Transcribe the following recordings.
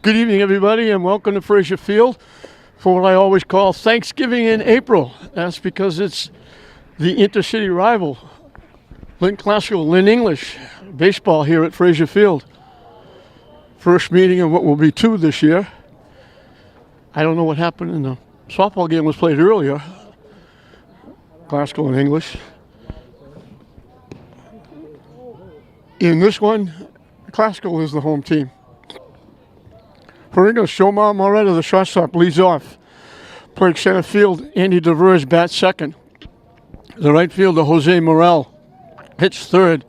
Good evening, everybody, and welcome to Fraser Field for what I always call Thanksgiving in April. That's because it's the intercity rival, Lynn Classical, Lynn English, baseball here at Fraser Field. First meeting of what will be two this year. I don't know what happened in the softball game was played earlier. Classical and English. In this one, Classical is the home team. For English, Shomar Moretta, the shortstop, leads off. Playing center field, Andy DeVers bats second. The right fielder, Jose Morel, hits third.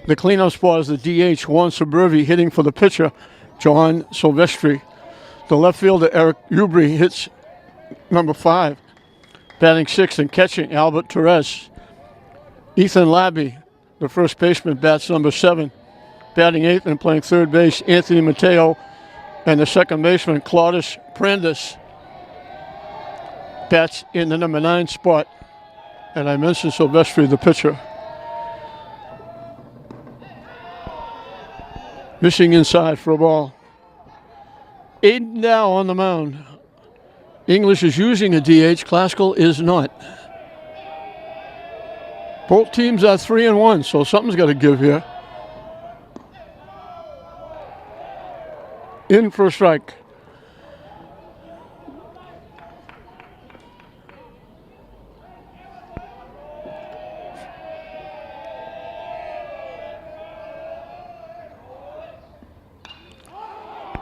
The cleanup spot is the DH, Juan Suburvi, hitting for the pitcher, John Silvestri. The left fielder, Eric Ubri, hits number 5. Batting sixth and catching, Albert Torres. Ethan Labby, the first baseman, bats number 7. Batting eighth and playing third base, Anthony Mateo. And the second baseman, Claudius Prandis, bats in the number 9 spot. And I mentioned Silvestri, the pitcher. Missing inside for a ball. Aiden Dow on the mound. English is using a DH, Classical is not. Both teams are 3-1, so something's got to give here. In for a strike.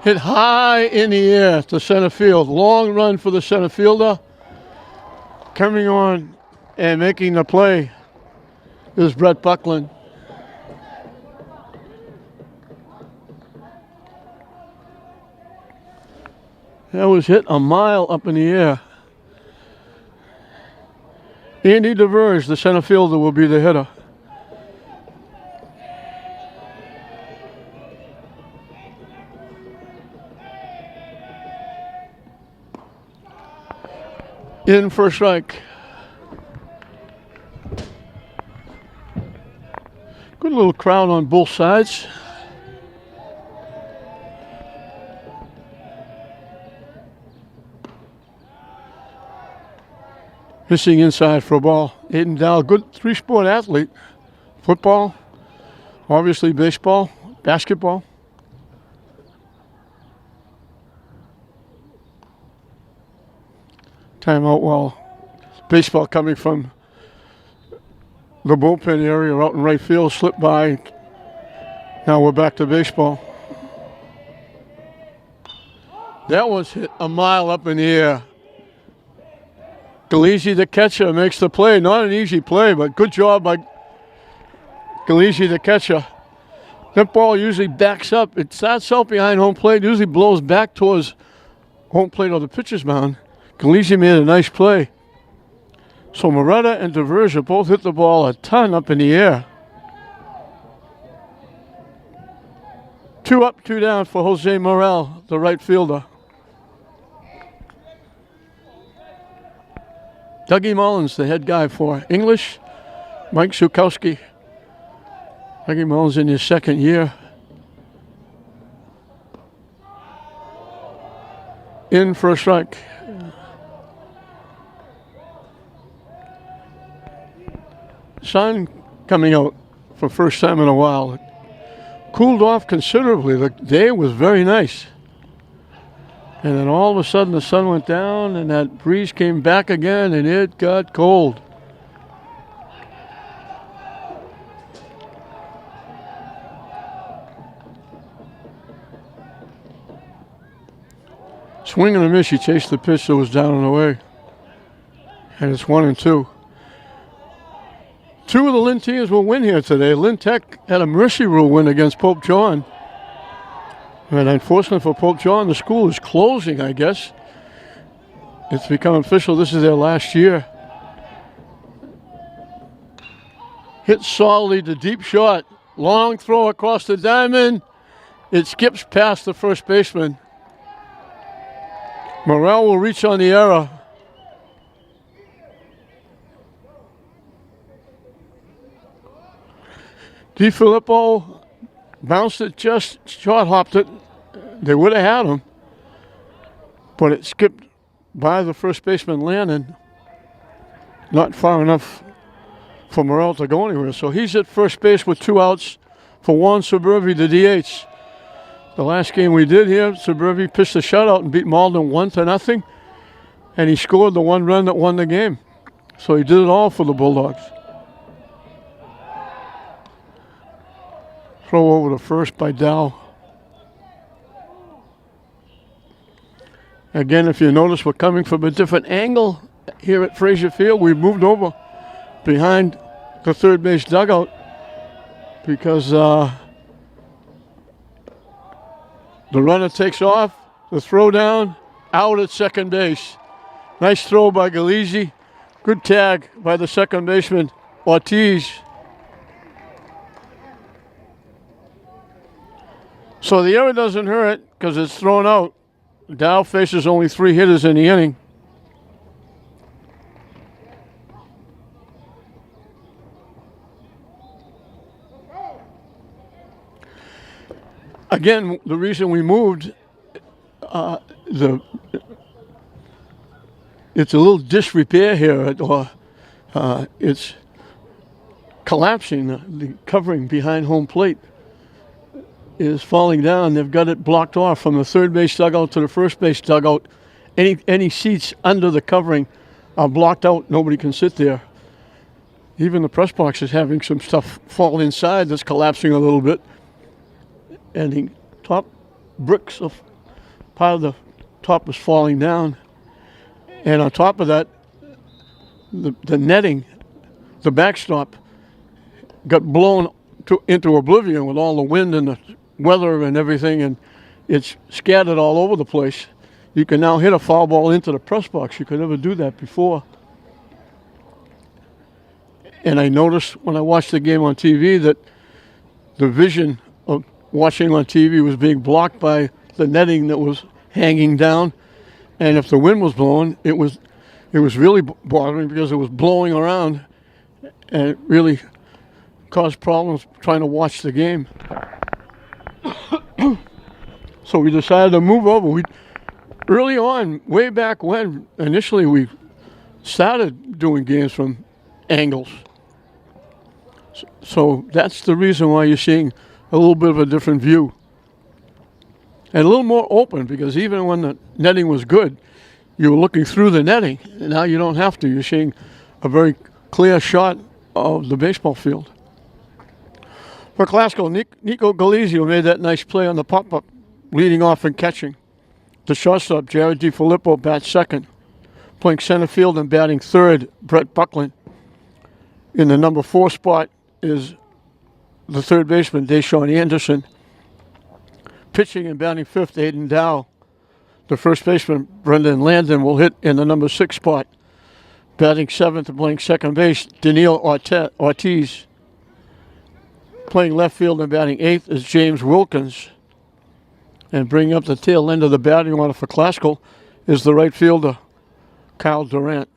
Hit high in the air to center field. Long run for the center fielder. Coming on and making the play is Brett Buckland. That was hit a mile up in the air. Andy DeVers, the center fielder, will be the hitter. In for a strike. Good little crowd on both sides. Missing inside for a ball. Aiden Dow, good 3-sport athlete. Football, obviously baseball, basketball. Timeout while baseball coming from the bullpen area out in right field, slipped by. Now we're back to baseball. That was hit a mile up in the air. Galisi, the catcher, makes the play. Not an easy play, but good job by Galisi, the catcher. That ball usually backs up. It starts out behind home plate, usually blows back towards home plate or the pitcher's mound. Galisi made a nice play. So Moretta and DeVers both hit the ball a ton up in the air. 2 up, 2 down for Jose Morel, the right fielder. Dougie Mullins, the head guy for English. Mike Zukowski. Dougie Mullins in his second year. In for a strike. Sun coming out for first time in a while. Cooled off considerably. The day was very nice. And then all of a sudden the sun went down and that breeze came back again and it got cold. Swing and a miss, he chased the pitch that was down and away. And it's 1-2. 2 of the Lynn teams will win here today. Lynn Tech had a mercy rule win against Pope John. And unfortunately for Pope John, the school is closing, I guess. It's become official. This is their last year. Hit solidly to deep shot. Long throw across the diamond. It skips past the first baseman. Morel will reach on the error. DiFilippo bounced it, just short hopped it they would have had him, but it skipped by the first baseman Lynn, not far enough for Morrell to go anywhere. So he's at first base with 2 outs for Juan Suburbi, the DH. The last game we did here, Suburbi pitched a shutout and beat Malden 1-0, and he scored the 1 run that won the game. So he did it all for the Bulldogs. Throw over to first by Dow. Again, if you notice, we're coming from a different angle here at Frazier Field. We've moved over behind the third base dugout because the runner takes off, the throw down, out at second base. Nice throw by Galizzi. Good tag by the second baseman, Ortiz. So the error doesn't hurt because it's thrown out. Dow faces only 3 hitters in the inning. Again, the reason we moved, it's a little disrepair here, or it's collapsing. The covering behind home plate is falling down. They've got it blocked off from the third base dugout to the first base dugout. Any seats under the covering are blocked out. Nobody can sit there. Even the press box is having some stuff fall inside that's collapsing a little bit. And the top bricks of part of the top is falling down. And on top of that, the netting, the backstop, got blown into oblivion with all the wind and the weather and everything, and it's scattered all over the place. You can now hit a foul ball into the press box. You could never do that before. And I noticed when I watched the game on TV that the vision of watching on TV was being blocked by the netting that was hanging down. And if the wind was blowing, it was really bothering because it was blowing around, and it really caused problems trying to watch the game. So we decided to move over. Early on, way back when, initially we started doing games from angles. So that's the reason why you're seeing a little bit of a different view. And a little more open, because even when the netting was good, you were looking through the netting. And now you don't have to. You're seeing a very clear shot of the baseball field. For Glasgow, Nico Galizio made that nice play on the pop-up, leading off and catching. The shortstop, Jared DiFilippo, bats second. Playing center field and batting third, Brett Buckland. In the number 4 spot is the third baseman, Deshaun Anderson. Pitching and batting fifth, Aiden Dow. The first baseman, Brendan Landon, will hit in the number 6 spot. Batting seventh and playing second base, Daniil Ortiz. Playing left field and batting eighth is James Wilkins. And bringing up the tail end of the batting order for Classical is the right fielder, Kyle Durant.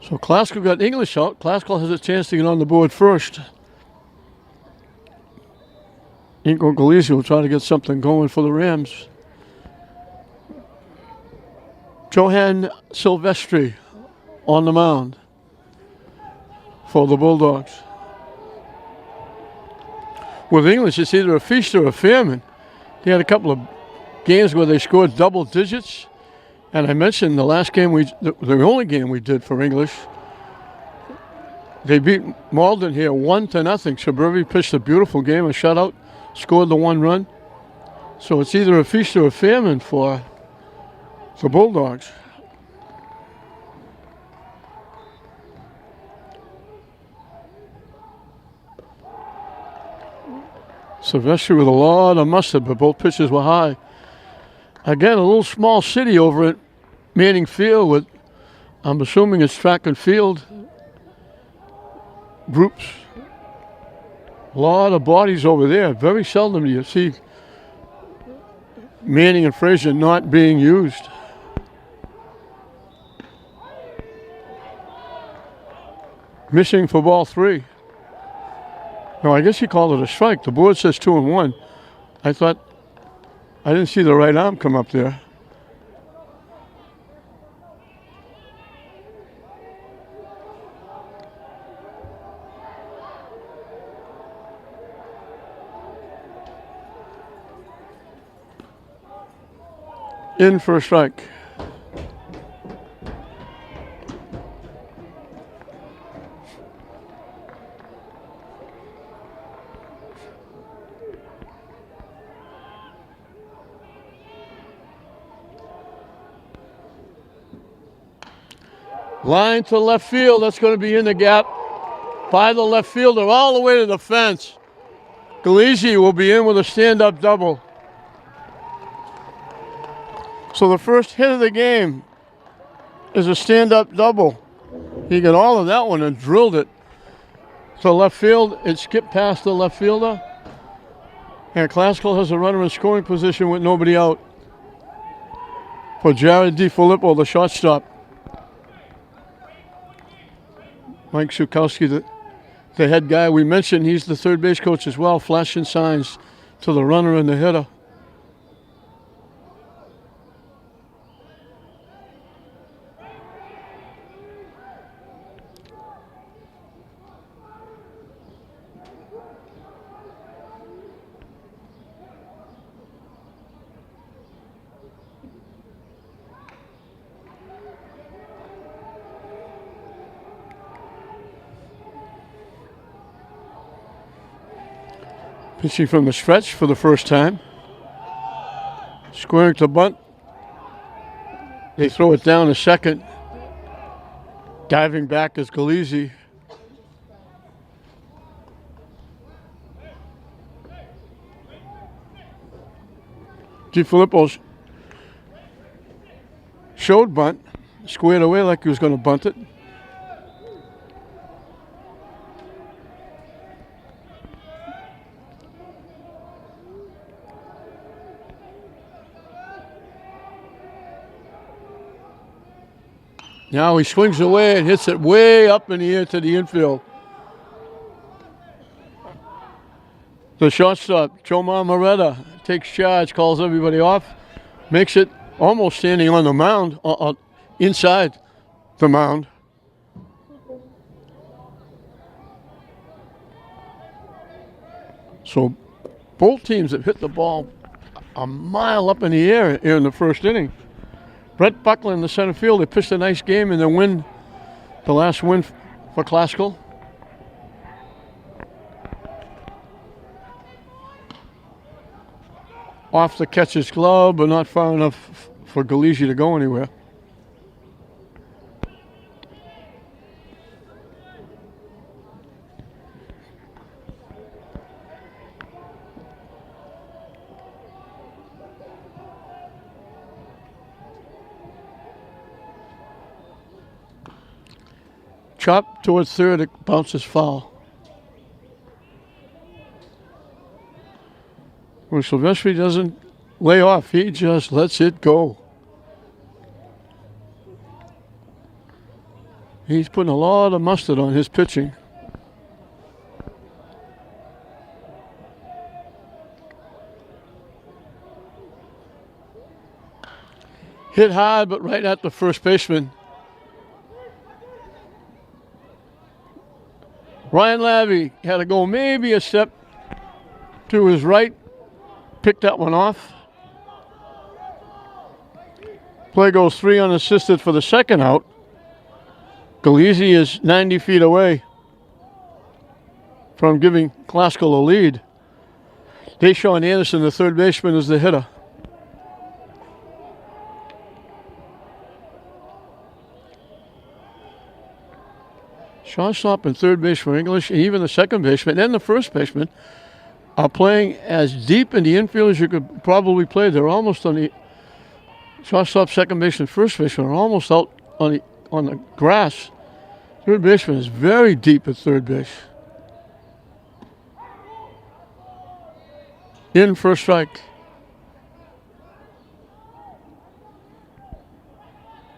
So Classical got English out. Classical has a chance to get on the board first. Nico Galizio will try to get something going for the Rams. Johan Silvestri on the mound for the Bulldogs. With English, it's either a feast or a famine. They had a couple of games where they scored double digits. And I mentioned the last game the only game we did for English, they beat Malden here 1-0. Suburbi pitched a beautiful game, a shutout, scored the 1 run. So it's either a feast or a famine for the Bulldogs. Silvestri with a lot of mustard, but both pitches were high. Again, a little small city over at Manning Field with, I'm assuming it's track and field groups. A lot of bodies over there. Very seldom do you see Manning and Fraser not being used. Missing for ball 3. No, I guess he called it a strike. The board says 2-1. I didn't see the right arm come up there. In for a strike. Line to left field. That's going to be in the gap by the left fielder all the way to the fence. Galizzi will be in with a stand-up double. So the first hit of the game is a stand-up double. He got all of that one and drilled it to left field. It skipped past the left fielder. And Classical has a runner in scoring position with nobody out for Jared DiFilippo, the shortstop. Mike Sukowski, the head guy we mentioned, he's the third base coach as well, flashing signs to the runner and the hitter. Pitching from the stretch for the first time. Squaring to bunt. They throw it down a second. Diving back is Galizzi. DiFilippo showed bunt. Squared away like he was going to bunt it. Now he swings away and hits it way up in the air to the infield. The shortstop, Joe Marmoretta, takes charge, calls everybody off, makes it almost standing on the mound, inside the mound. So both teams have hit the ball a mile up in the air here in the first inning. Brett Buckland, the center fielder, pitched a nice game in the last win for Classical. Off the catcher's glove, but not far enough for Galizzi to go anywhere. Chop towards third, it bounces foul. When Silvestri doesn't lay off, he just lets it go. He's putting a lot of mustard on his pitching. Hit hard, but right at the first baseman. Ryan Lavey had to go maybe a step to his right, picked that one off. Play goes 3 unassisted for the second out. Galizzi is 90 feet away from giving Classical a lead. Deshaun Anderson, the third baseman, is the hitter. Shortstop and third base for English, and even the second baseman and the first baseman are playing as deep in the infield as you could probably play. They're almost on the shortstop, second baseman, first baseman are almost out on the grass. Third baseman is very deep at third base. In for a strike.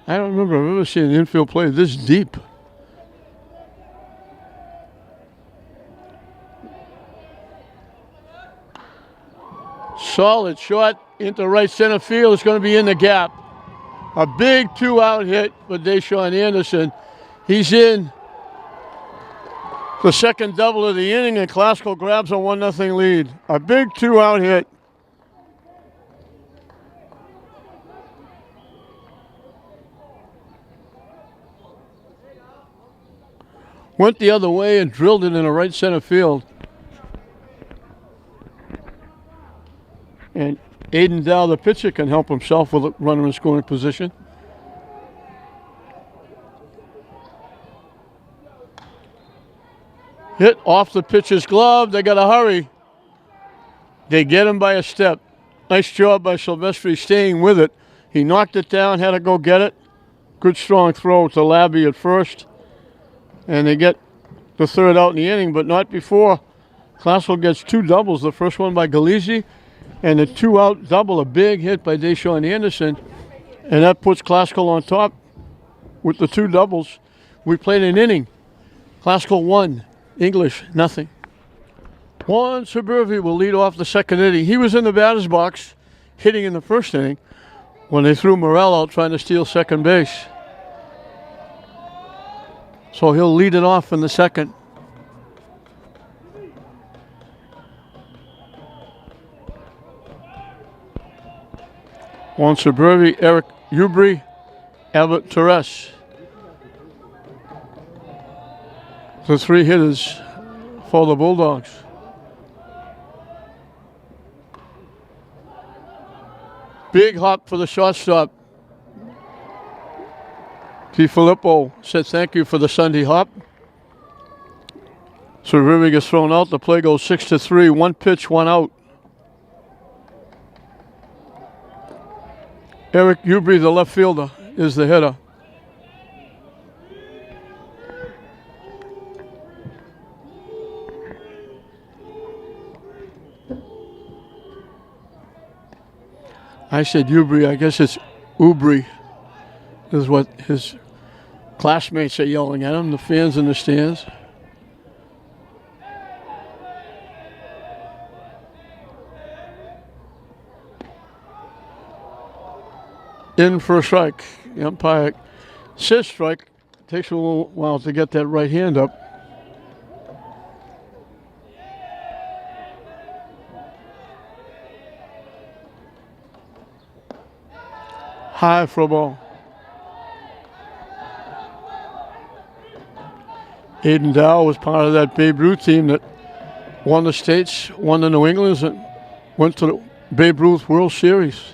I don't remember I've ever seen an infield play this deep. solid shot into right center field. It's going to be in the gap. A big 2-out hit for Deshaun Anderson. He's in the second double of the inning, and Classical grabs a 1-0 lead. A big 2-out hit. Went the other way and drilled it into right center field. And Aiden Dow, the pitcher, can help himself with a runner in scoring position. Hit off the pitcher's glove. They got to hurry. They get him by a step. Nice job by Silvestri staying with it. He knocked it down, had to go get it. Good strong throw to Labby at first. And they get the third out in the inning, but not before Classical gets 2 doubles. The first one by Galizzi, and the 2-out double, a big hit by Deshaun Anderson. And that puts Classical on top with the 2 doubles. We played an inning. Classical 1, English nothing. Juan Suburvi will lead off the second inning. He was in the batter's box hitting in the first inning when they threw Morel out trying to steal second base. So he'll lead it off in the second. Juan Suburvi, Eric Ubry, Albert Torres. The 3 hitters for the Bulldogs. Big hop for the shortstop. Filippo said thank you for the Sunday hop. So River gets thrown out. The play goes 6-3. 1 pitch, 1 out. Eric Ubry, the left fielder, is the hitter. I said Ubry. I guess it's Ubry is what his classmates are yelling at him, the fans in the stands. In for a strike. The umpire says strike. Takes a little while to get that right hand up. High for a ball. Aiden Dow was part of that Babe Ruth team that won the States, won the New Englands, and went to the Babe Ruth World Series.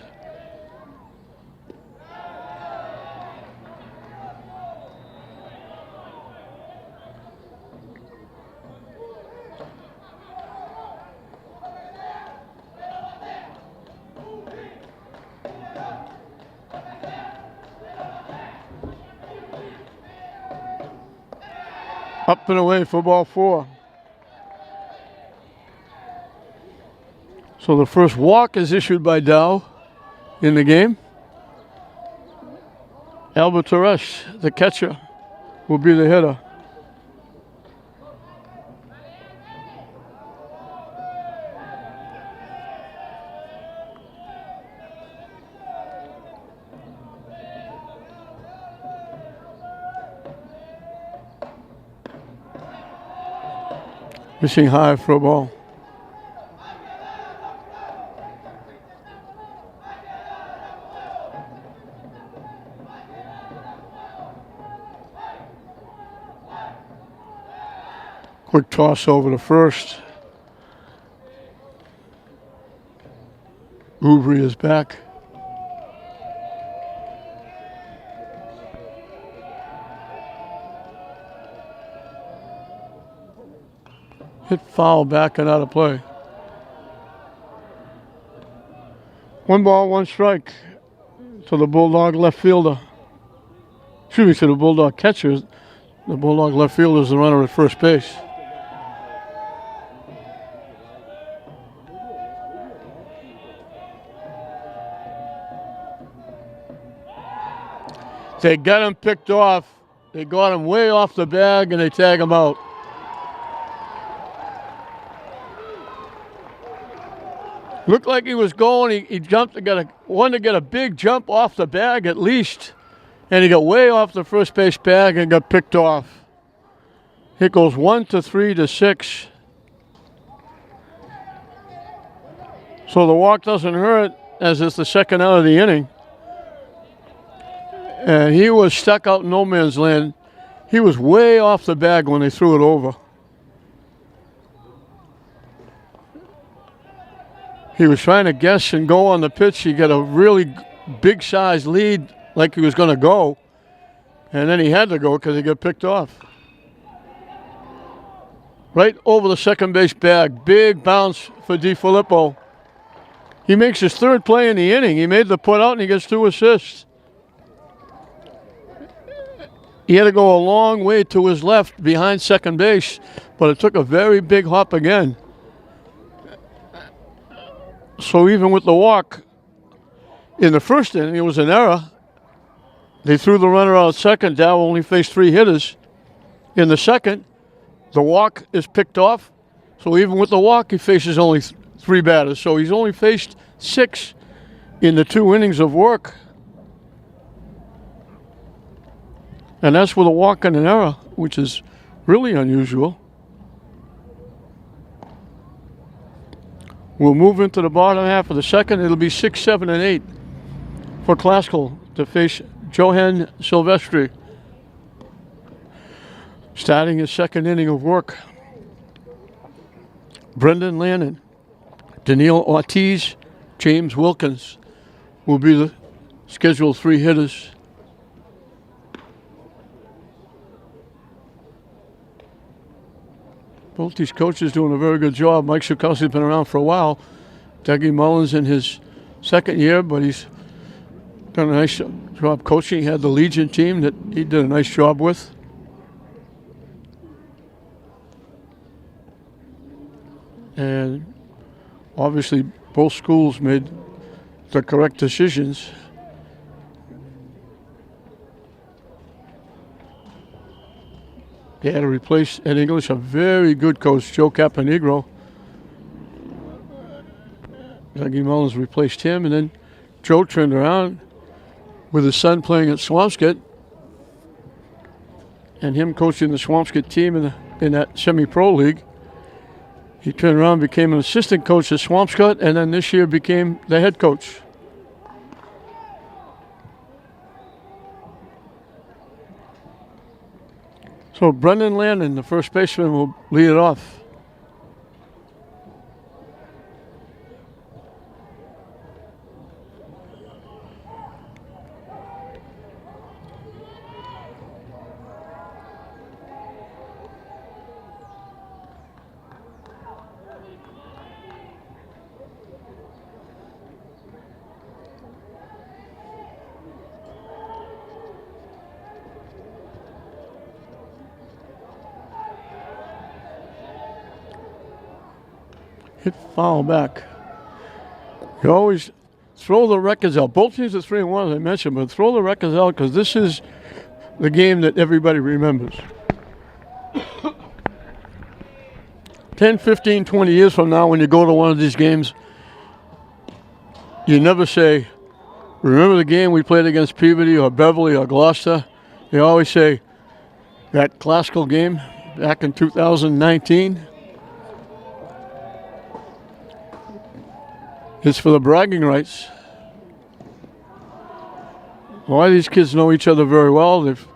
Up and away for ball 4. So the first walk is issued by Dow in the game. Albert Torres, the catcher, will be the hitter. Missing high for a ball. Quick toss over to first. Ubry is back. Hit foul back and out of play. 1 ball, 1 strike to the Bulldog left fielder. Excuse me, to the Bulldog catcher. The Bulldog left fielder is the runner at first base. They got him picked off. They got him way off the bag and they tag him out. Looked like he was going. He jumped and wanted to get a big jump off the bag at least. And he got way off the first base bag and got picked off. It goes 1-3 to 6. So the walk doesn't hurt as it's the second out of the inning. And he was stuck out in no man's land. He was way off the bag when they threw it over. He was trying to guess and go on the pitch. He got a really big size lead like he was going to go. And then he had to go because he got picked off. Right over the second base bag. Big bounce for DiFilippo. He makes his third play in the inning. He made the put out and he gets 2 assists. He had to go a long way to his left behind second base, but it took a very big hop again. So even with the walk, in the first inning, it was an error. They threw the runner out at second. Dow only faced 3 hitters. In the second, the walk is picked off. So even with the walk, he faces only 3 batters. So he's only faced 6 in the 2 innings of work. And that's with a walk and an error, which is really unusual. We'll move into the bottom half of the second. It'll be 6, 7, and 8 for Classical to face Johan Silvestri. Starting his second inning of work. Brendan Lannon, Daniil Ortiz, James Wilkins will be the scheduled 3 hitters. Both these coaches doing a very good job. Mike Sukowski's been around for a while. Dougie Mullins in his second year, but he's done a nice job coaching. He had the Legion team that he did a nice job with. And obviously both schools made the correct decisions. They had to replace Ed English, a very good coach, Joe Caponegro. Dougie Mullins replaced him, and then Joe turned around with his son playing at Swampscott and him coaching the Swampscott team in that semi-pro league. He turned around, became an assistant coach at Swampscott, and then this year became the head coach. So Brendan Landon, the first baseman, will lead it off. Hit foul back. You always throw the records out. Both teams are 3-1, as I mentioned, but throw the records out because this is the game that everybody remembers. 10, 15, 20 years from now, when you go to one of these games, you never say, remember the game we played against Peabody or Beverly or Gloucester? You always say, that Classical game back in 2019. It's for the bragging rights. A lot of these kids know each other very well. They've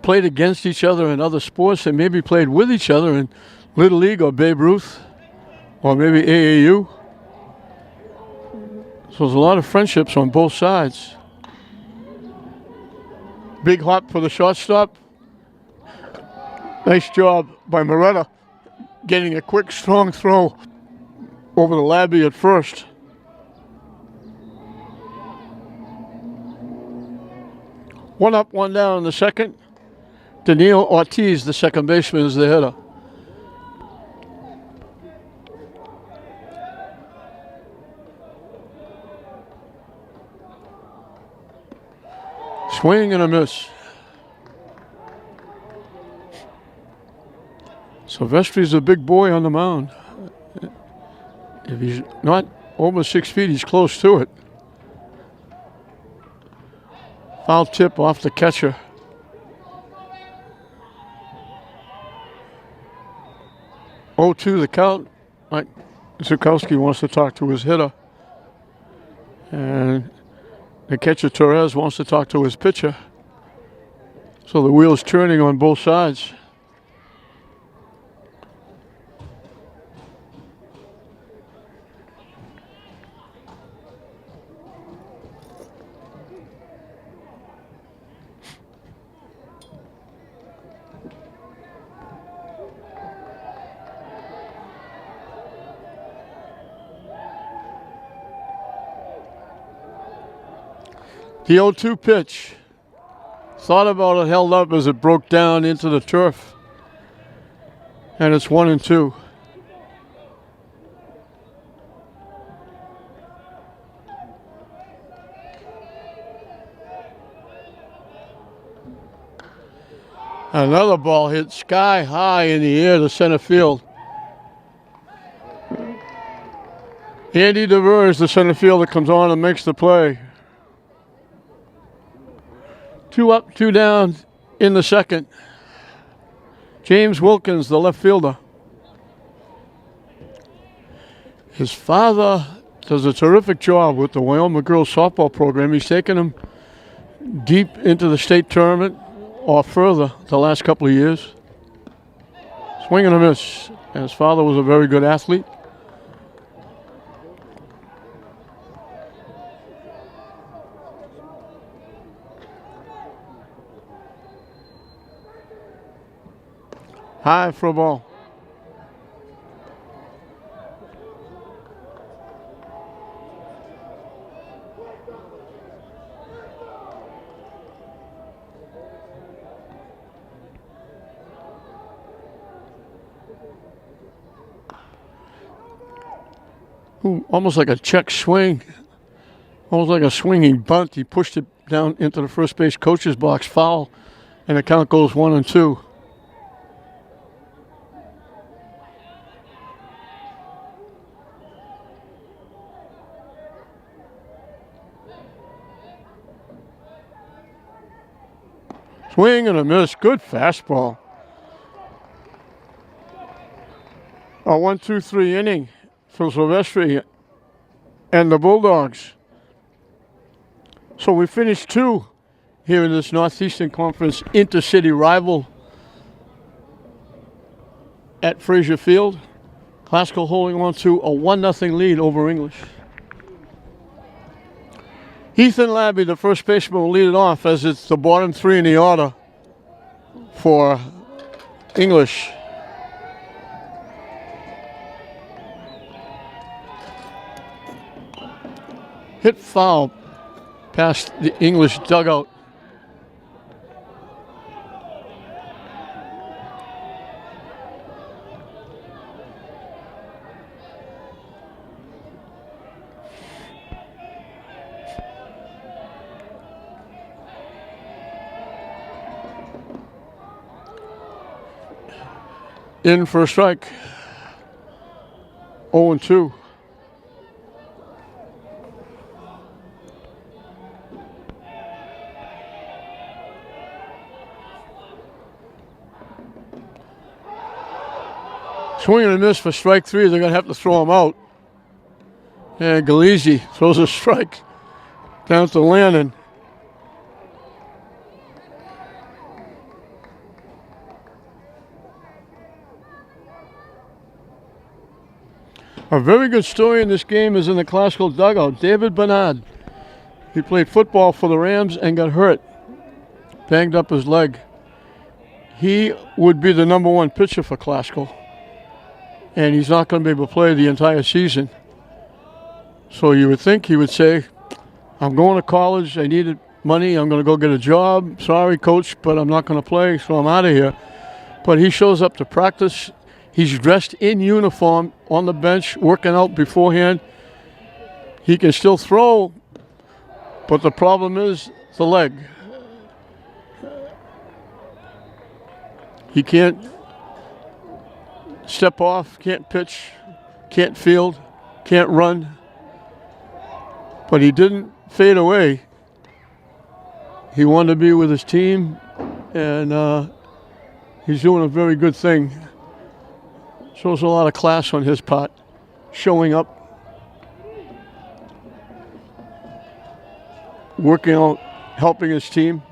played against each other in other sports. They maybe played with each other in Little League or Babe Ruth or maybe AAU. So there's a lot of friendships on both sides. Big hop for the shortstop. Nice job by Moretta getting a quick, strong throw over the Labby at first. One up, one down in the second. Daniil Ortiz, the second baseman, is the hitter. Swing and a miss. Silvestri's a big boy on the mound. If he's not over 6 feet. He's close to it. Foul tip off the catcher. Oh, 2 the count. Mike Zukowski wants to talk to his hitter. And the catcher, Torres, wants to talk to his pitcher. So the wheel's turning on both sides. The 0-2 pitch. Thought about it, held up as it broke down into the turf. And it's 1-2. Another ball hit sky high in the air to center field. Andy DeVere, the center fielder, comes on and makes the play. 2 up, 2 down in the second. James Wilkins, the left fielder. His father does a terrific job with the Wyoming girls softball program. He's taken them deep into the state tournament or further the last couple of years. Swing and a miss. And his father was a very good athlete. High for a ball. Ooh, almost like a check swing. Almost like a swinging bunt. He pushed it down into the first base coach's box, foul, and the count goes 1-2. Swing and a miss. Good fastball. A 1-2-3 inning for Silvestri and the Bulldogs. So we finished 2 here in this Northeastern Conference intercity rival at Frazier Field. Classical holding on to a 1-0 lead over English. Ethan Labby, the first baseman, will lead it off as it's the bottom 3 in the order for English. Hit foul past the English dugout. In for a strike. 0-2. Swing and a miss for strike 3. They're going to have to throw him out. And Galizzi throws a strike down to Landon. A very good story in this game is in the classical dugout. David Bernard. He played football for the Rams and got hurt. Banged up his leg. He would be the number 1 pitcher for classical. And he's not going to be able to play the entire season. So you would think he would say, I'm going to college. I needed money. I'm going to go get a job. Sorry, coach, but I'm not going to play, so I'm out of here. But he shows up to practice. He's dressed in uniform on the bench, working out beforehand. He can still throw, but the problem is the leg. He can't step off, can't pitch, can't field, can't run. But he didn't fade away. He wanted to be with his team, and he's doing a very good thing. Shows a lot of class on his part, showing up, working out, helping his team.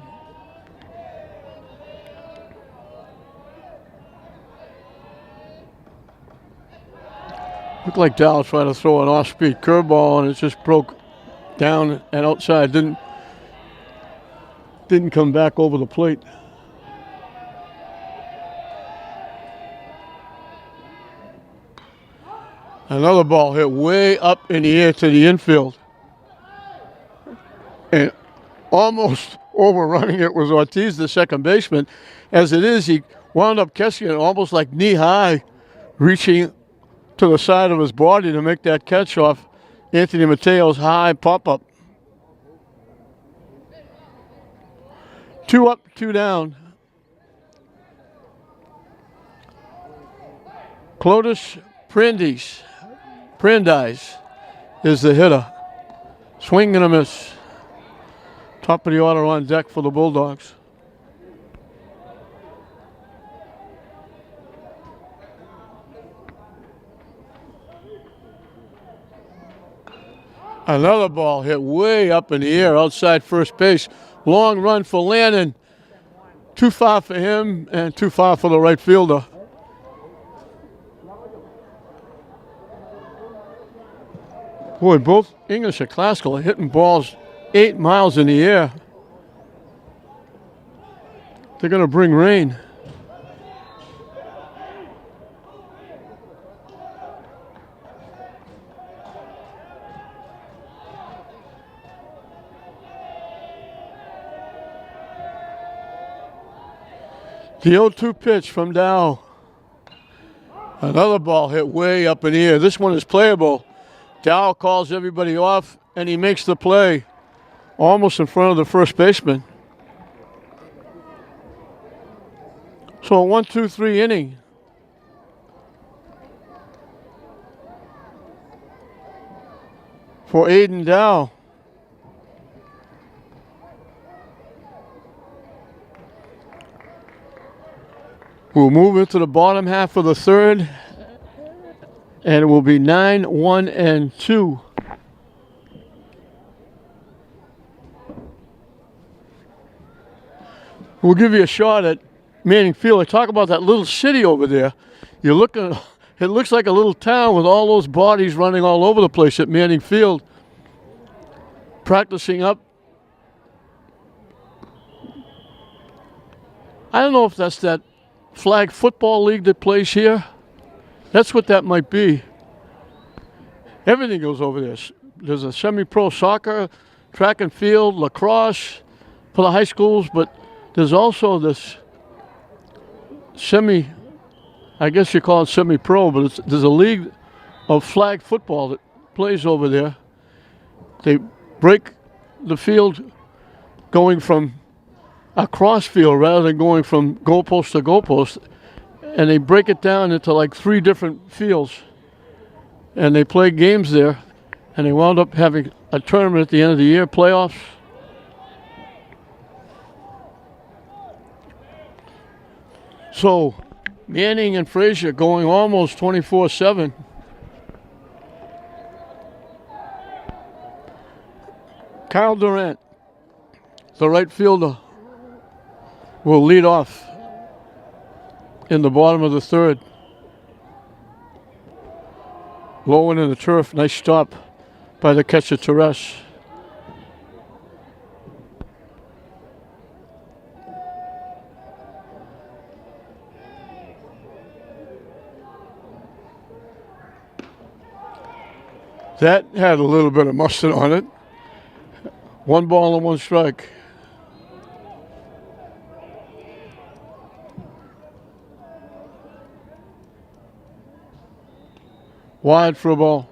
Looked like Dow tried to throw an off-speed curveball, and it just broke down and outside. Didn't come back over the plate. Another ball hit way up in the air to the infield. And almost overrunning it was Ortiz, the second baseman. As it is, he wound up catching it almost like knee-high, reaching to the side of his body to make that catch off Anthony Mateo's high pop-up. 2 up, 2 down. Clotis Brandeis is the hitter. Swing and a miss. Top of the order on deck for the Bulldogs. Another ball hit way up in the air outside first base. Long run for Lynn. Too far for him and too far for the right fielder. Boy, both English and Classical are hitting balls 8 miles in the air. They're going to bring rain. The 0-2 pitch from Dow. Another ball hit way up in the air. This one is playable. Dow calls everybody off, and he makes the play almost in front of the first baseman. So a 1-2-3 inning. For Aiden Dow. We'll move into the bottom half of the third, and it will be 9-1-2. We'll give you a shot at Manning Field. I talk about that little city over there. You're looking, it looks like a little town with all those bodies running all over the place at Manning Field, practicing up. I don't know if that's that flag football league that plays here. That's what that might be. Everything goes over there. There's a semi-pro soccer, track and field, lacrosse for the high schools, but there's also this I guess you call it semi-pro, but there's a league of flag football that plays over there. They break the field going from a cross field rather than going from goalpost to goalpost, and they break it down into like 3 different fields, and they play games there, and they wound up having a tournament at the end of the year, playoffs. So Manning and Frazier going almost 24/7. Kyle Durant, the right fielder, will lead off in the bottom of the third. Low one in the turf. Nice stop by the catcher, Teres. That had a little bit of mustard on it. 1 ball and 1 strike. Wide for a ball.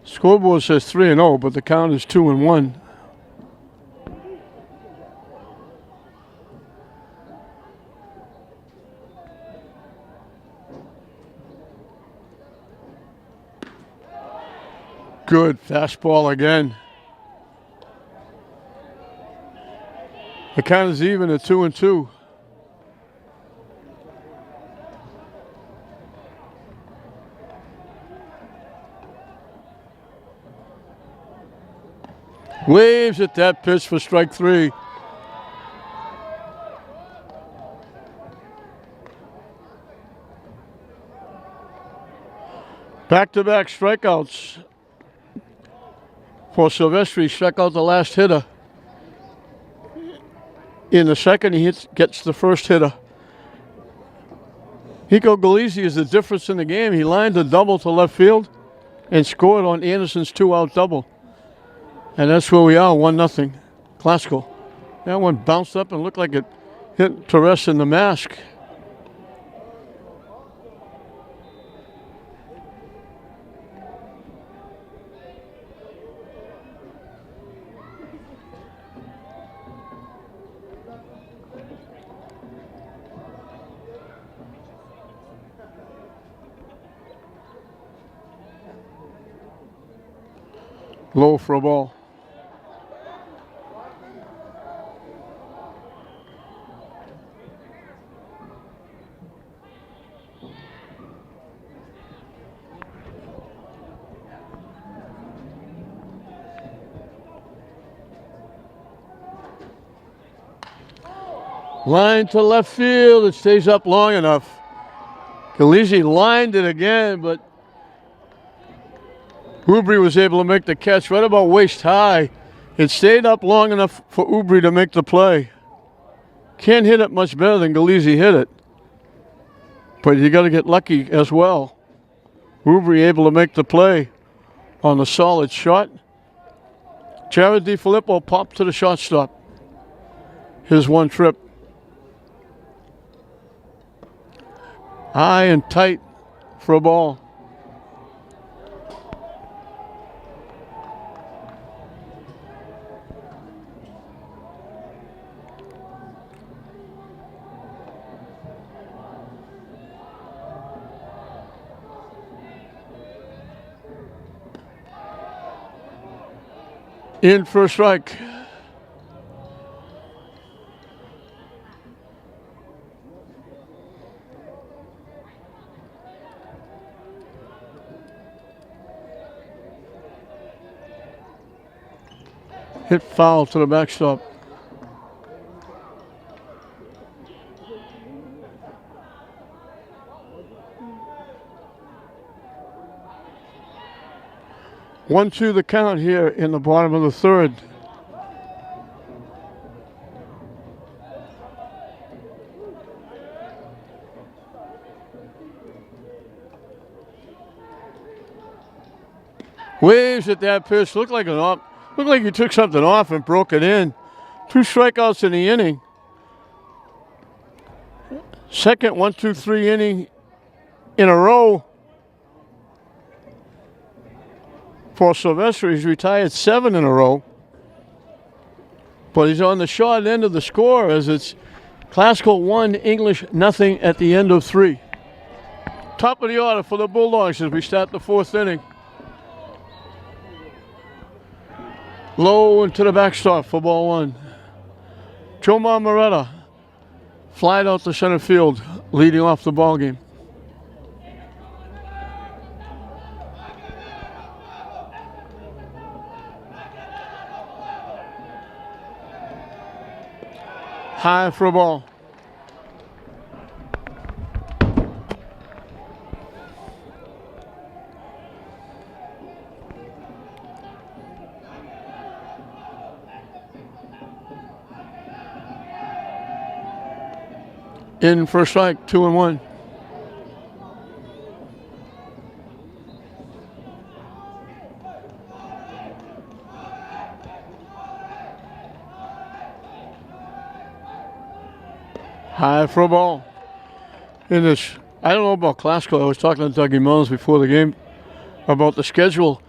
Scoreboard says 3-0, but the count is 2-1. Good fastball again. The count is even at 2-2. Waves at that pitch for strike 3. Back-to-back strikeouts for Silvestri. Struck out the last hitter. In the second, he gets the first hitter. Hiko Galizzi is the difference in the game. He lined a double to left field and scored on Anderson's 2-out double. And that's where we are, 1-0. Classical. That one bounced up and looked like it hit Torres in the mask. Low for a ball. Line to left field. It stays up long enough. Galizzi lined it again, but Ubri was able to make the catch right about waist high. It stayed up long enough for Ubri to make the play. Can't hit it much better than Galizzi hit it. But you got to get lucky as well. Ubri able to make the play on a solid shot. Jared DiFilippo popped to the shortstop. His one trip. High and tight for a ball. In for a strike. Hit foul to the backstop. One, two, the count here in the bottom of the third. Waves at that pitch. Looked like he took something off and broke it in. 2 strikeouts in the inning. Second 1-2-3 inning in a row for Silvestri. He's retired 7 in a row. But he's on the short end of the score as it's Classical 1, English nothing at the end of 3. Top of the order for the Bulldogs as we start the 4th inning. Low into the backstop for ball 1. Jomar Moretta flied out to center field, leading off the ball game. High for a ball. In for a strike, 2-1. High for a ball. In this, I don't know about Classical. I was talking to Dougie Mullins before the game about the schedule.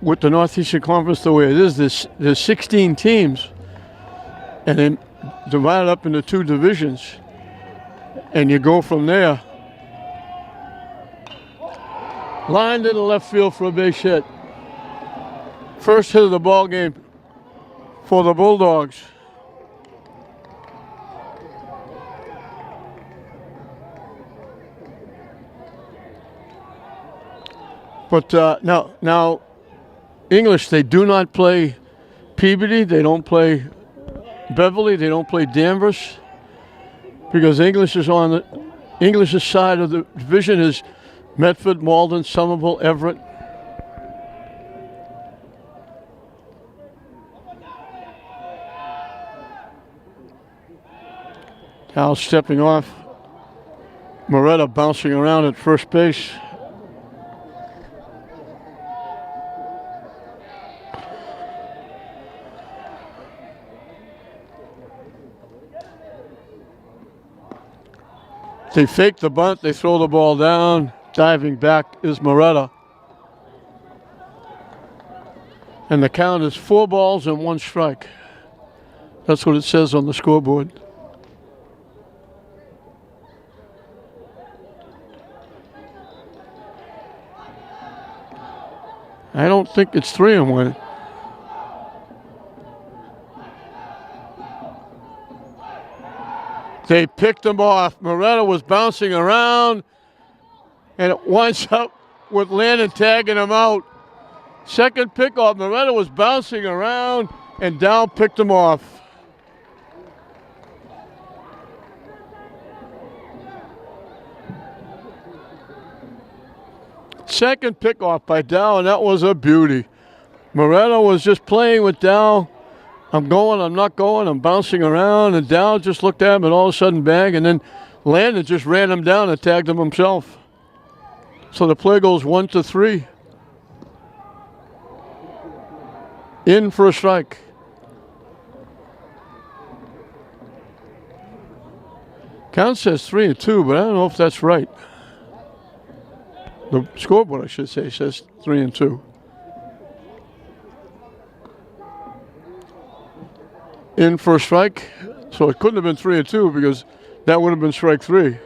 With the Northeastern Conference the way it is, there's 16 teams, and then divided up into 2 divisions, and you go from there. Lined into left field for a base hit. First hit of the ball game for the Bulldogs. But now, English, they do not play Peabody. They don't play Beverly. They don't play Danvers. Because English is on the English's side of the division is Medford, Malden, Somerville, Everett. Hal stepping off. Moretta bouncing around at first base. They fake the bunt, they throw the ball down. Diving back is Moretta. And the count is 4 balls and 1 strike. That's what it says on the scoreboard. I don't think it's 3-1. They picked him off. Moretta was bouncing around, and it winds up with Lynn tagging him out. Second pickoff. Moretta was bouncing around, and Dow picked him off. Second pickoff by Dow, and that was a beauty. Moretta was just playing with Dow. I'm going, I'm not going, I'm bouncing around, and Dow just looked at him and all of a sudden bang, and then Landon just ran him down and tagged him himself. So the play goes 1-3. In for a strike. Count says 3-2, but I don't know if that's right. The scoreboard, I should say, says 3-2. In for a strike, so it couldn't have been 3-2 because that would have been strike 3.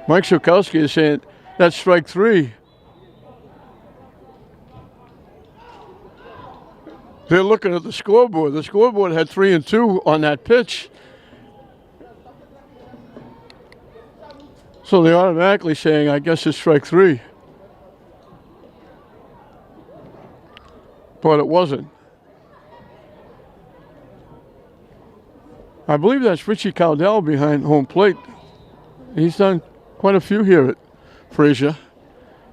Mike Shukowski is saying that's strike 3. They're looking at the scoreboard. The scoreboard had 3-2 on that pitch. So they're automatically saying, I guess it's strike 3. But it wasn't. I believe that's Richie Cowdell behind home plate. He's done quite a few here at Fraser.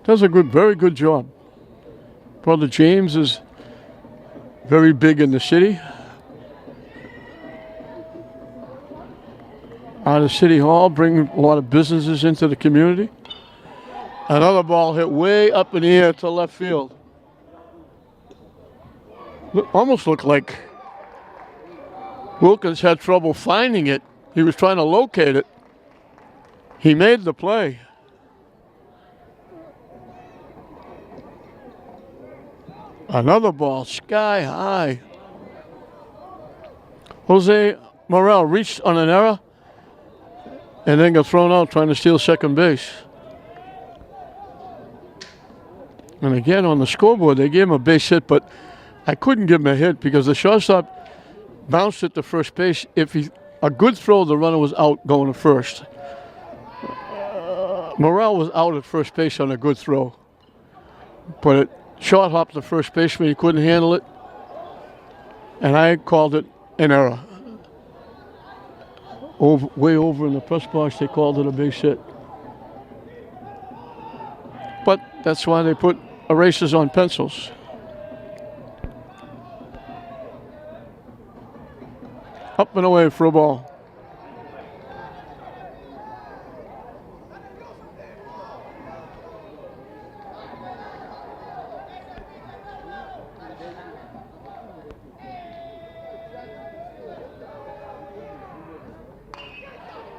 Does a very good job. Brother James is very big in the city. Out of City Hall, bringing a lot of businesses into the community. Another ball hit way up in the air to left field. Almost looked like Wilkins had trouble finding it. He was trying to locate it. He made the play. Another ball, sky high. Jose Morel reached on an error and then got thrown out trying to steal second base. And again, on the scoreboard, they gave him a base hit, but I couldn't give him a hit because the shortstop bounced it to first base. If a good throw, the runner was out going to first. Morel was out at first base on a good throw. But it short hopped the first baseman. He couldn't handle it. And I called it an error. Way over in the press box, they called it a base hit. But that's why they put erasers on pencils. Up and away for a ball.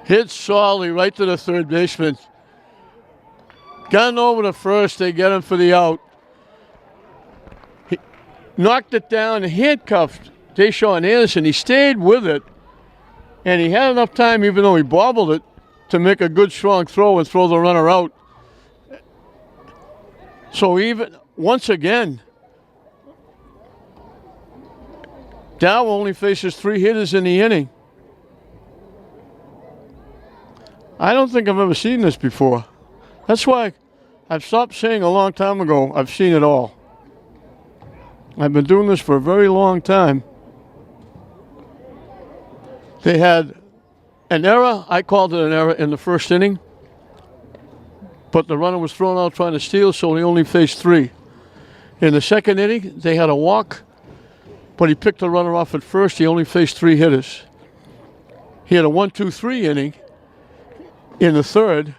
Hit Solly right to the third baseman. Gun over to first. They get him for the out. He knocked it down, handcuffed Deshaun Anderson. He stayed with it, and he had enough time, even though he bobbled it, to make a good, strong throw and throw the runner out. So even once again, Dow only faces 3 hitters in the inning. I don't think I've ever seen this before. That's why I've stopped saying a long time ago, I've seen it all. I've been doing this for a very long time. They had an error, I called it an error in the first inning, but the runner was thrown out trying to steal, so he only faced 3. In the second inning, they had a walk, but he picked the runner off at first. He only faced 3 hitters. He had a 1-2-3 inning in the third,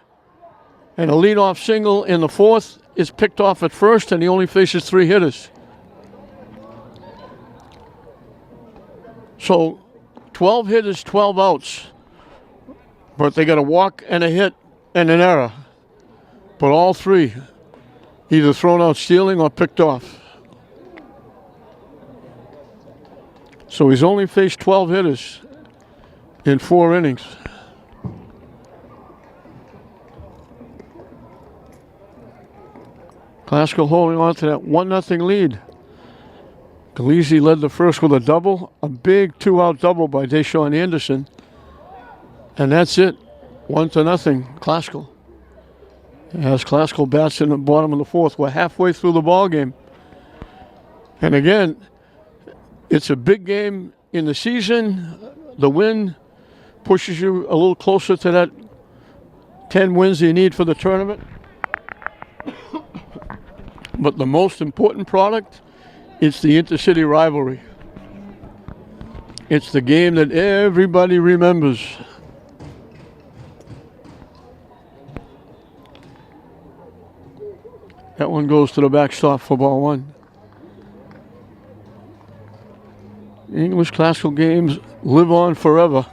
and a leadoff single in the fourth is picked off at first, and he only faces 3 hitters. So 12 hitters, 12 outs, but they got a walk and a hit and an error. But all 3 either thrown out stealing or picked off. So he's only faced 12 hitters in 4 innings. Glasgow holding on to that 1-0 lead. Galeazzi led the first with a double, a big 2-out double by Deshaun Anderson. And that's it, 1-0, Glasgow. As Glasgow bats in the bottom of the fourth, we're halfway through the ball game. And again, it's a big game in the season. The win pushes you a little closer to that 10 wins you need for the tournament. But the most important product, it's the intercity rivalry. It's the game that everybody remembers. That one goes to the backstop for ball 1. English classical games live on forever.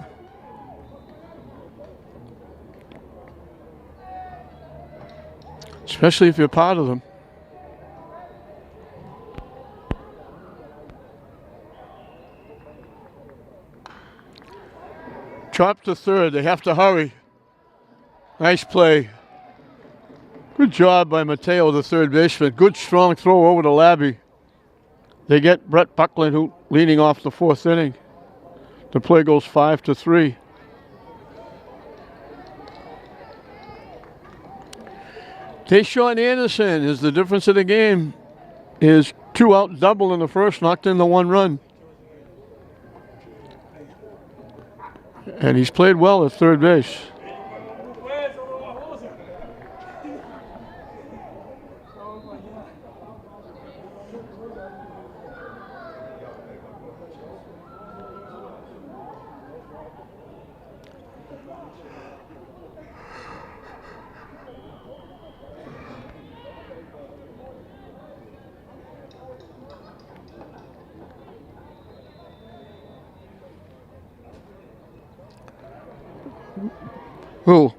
Especially if you're part of them. Chop to third. They have to hurry. Nice play. Good job by Mateo, the third baseman. Good strong throw over to Labby. They get Brett Buckland, who leading off the 4th inning. The play goes 5-3. Deshaun Anderson is the difference of the game. His 2-out double in the first knocked in the 1 run. And he's played well at third base. Oh,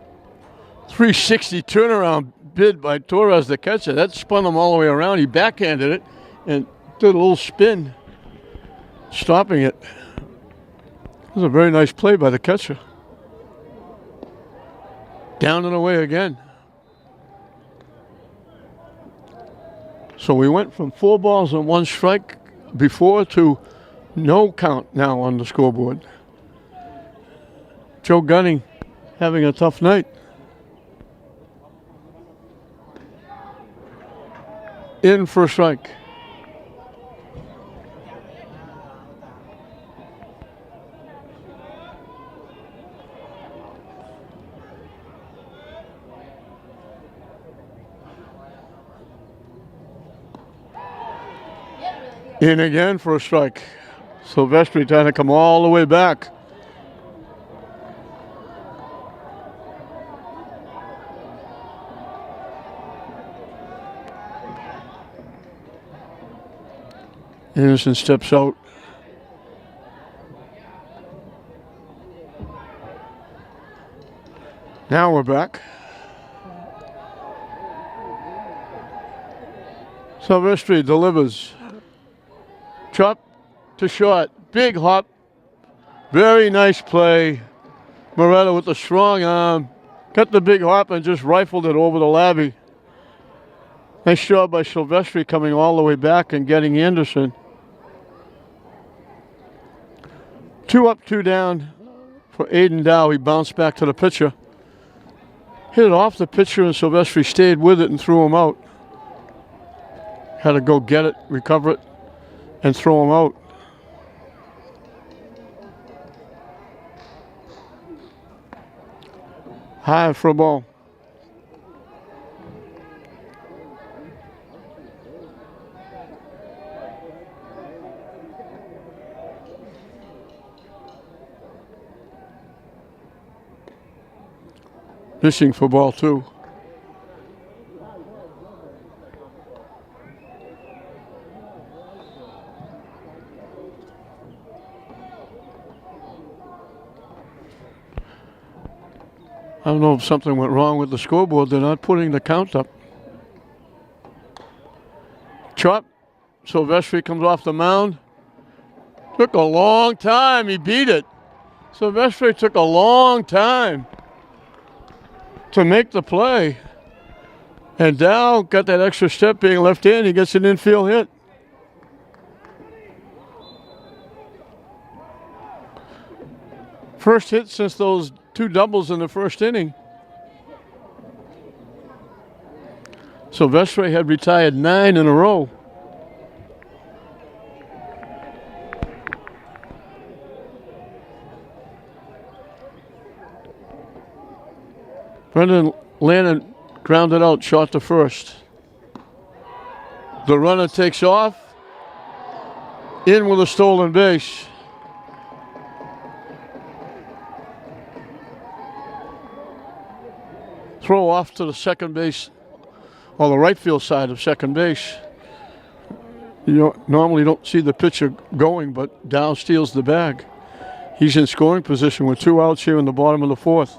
360 turnaround bid by Torres, the catcher. That spun him all the way around. He backhanded it and did a little spin, stopping it. It was a very nice play by the catcher. Down and away again. So we went from 4 balls and 1 strike before to no count now on the scoreboard. Joe Gunning having a tough night. In for a strike. In again for a strike. Silvestri trying to come all the way back. Anderson steps out. Now we're back. Silvestri delivers. Chop to short. Big hop. Very nice play. Moretta with the strong arm. Got the big hop and just rifled it over the Labby. Nice job by Silvestri coming all the way back and getting Anderson. 2 up, 2 down for Aiden Dow. He bounced back to the pitcher. Hit it off the pitcher, and Silvestri stayed with it and threw him out. Had to go get it, recover it, and throw him out. High for a ball. Missing for ball 2. I don't know if something went wrong with the scoreboard. They're not putting the count up. Chop. Silvestri comes off the mound. Took a long time. He beat it. Silvestri took a long time to make the play. And Dow got that extra step being left in. He gets an infield hit. First hit since those 2 doubles in the first inning. Silvestri had retired 9 in a row. Brendan Lynn grounded out, shot to first. The runner takes off. In with a stolen base. Throw off to the second base, or the right field side of second base. You normally don't see the pitcher going, but Dow steals the bag. He's in scoring position with 2 outs here in the bottom of the 4th.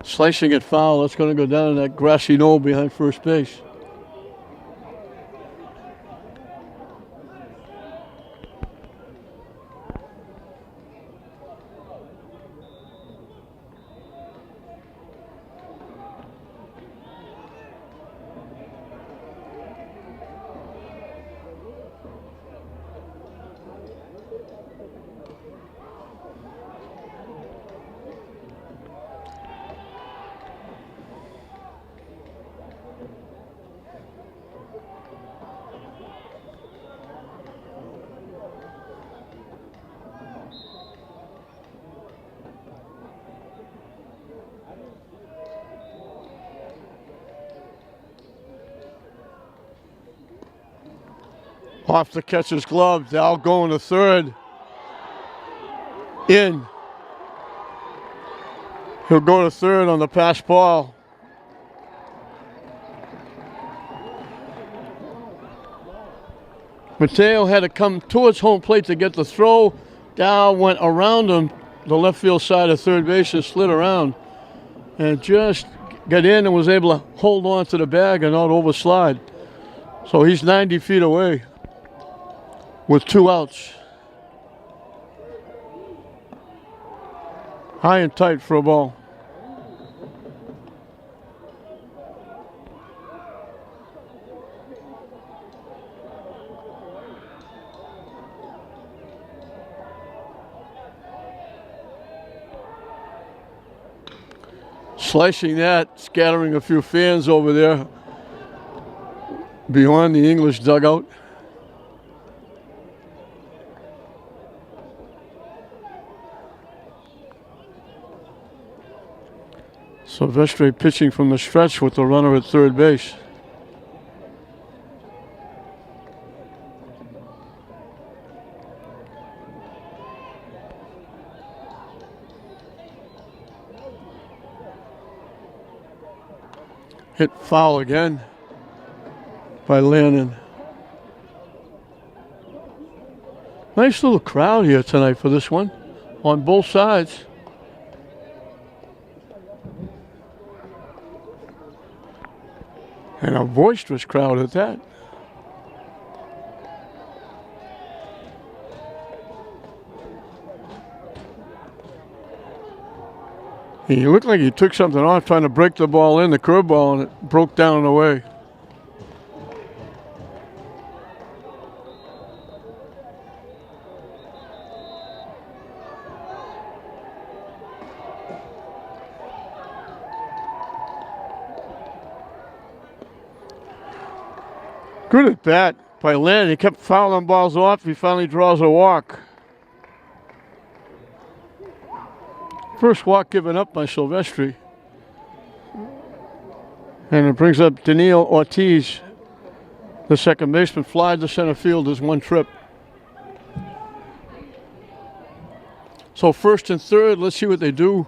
Slicing it foul. That's going to go down in that grassy knoll behind first base. Off the catcher's glove. Dow going to third. In. He'll go to third on the pass ball. Mateo had to come towards home plate to get the throw. Dow went around him, the left field side of third base, and slid around. And just got in and was able to hold on to the bag and not overslide. So he's 90 feet away with 2 outs. High and tight for a ball. Slicing that, scattering a few fans over there beyond the English dugout. Silvestri pitching from the stretch with the runner at third base. Hit foul again by Lynn. Nice little crowd here tonight for this one on both sides. And a boisterous crowd at that. He looked like he took something off trying to break the ball in, the curveball, and it broke down and away. Good at bat by Lynn. He kept fouling balls off. He finally draws a walk. First walk given up by Silvestri. And it brings up Daniil Ortiz, the second baseman. Fly to center field is one trip. So first and third, let's see what they do.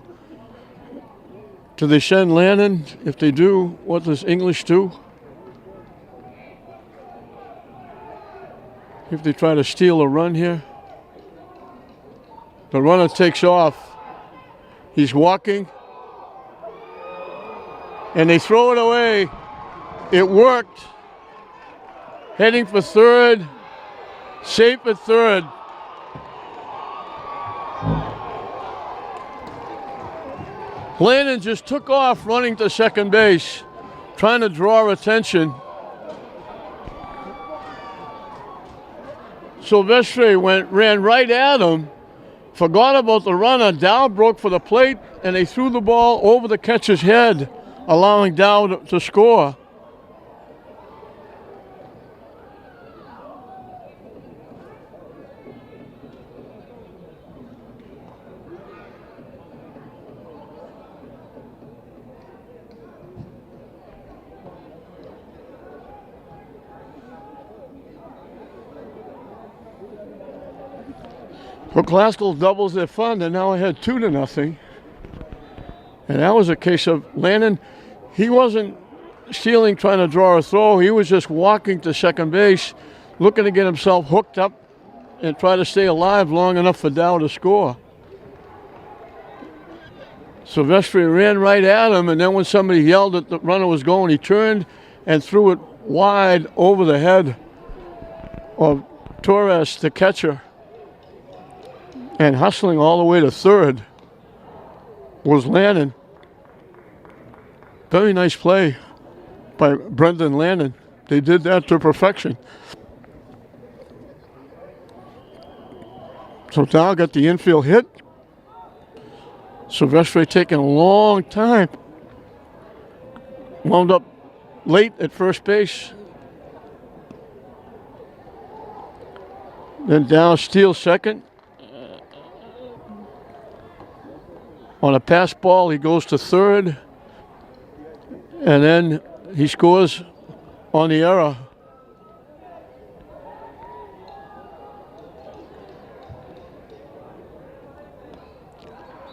Do they send Lannon? If they do, what does English do? If they try to steal a run here. The runner takes off. He's walking. And they throw it away. It worked. Heading for third. Safe at third. Lannon just took off running to second base, trying to draw attention. Silvestri ran right at him, forgot about the runner. Dow broke for the plate, and they threw the ball over the catcher's head, allowing Dow to score. Well, Glasgow doubles their fund, and now ahead 2-0. And that was a case of Lannon. He wasn't stealing, trying to draw a throw. He was just walking to second base, looking to get himself hooked up and try to stay alive long enough for Dow to score. Silvestri ran right at him, and then when somebody yelled that the runner was going, he turned and threw it wide over the head of Torres, the catcher. And hustling all the way to third was Lannon. Very nice play by Brendan Lannon. They did that to perfection. So Dow got the infield hit. Silvestri taking a long time. Wound up late at first base. Then Dow steals second. On a pass ball, he goes to third, and then he scores on the error.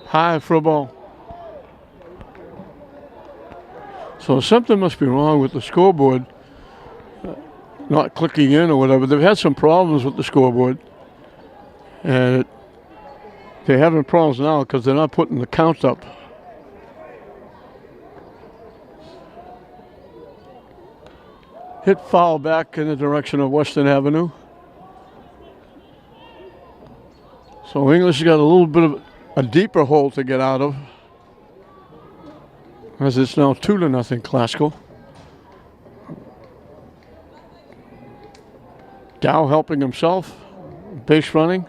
High for a ball. So something must be wrong with the scoreboard, not clicking in or whatever. They've had some problems with the scoreboard, and they're having problems now because they're not putting the count up. Hit foul back in the direction of Western Avenue. So English has got a little bit of a deeper hole to get out of, as it's now 2-0 Glasgow. Dow helping himself, base running.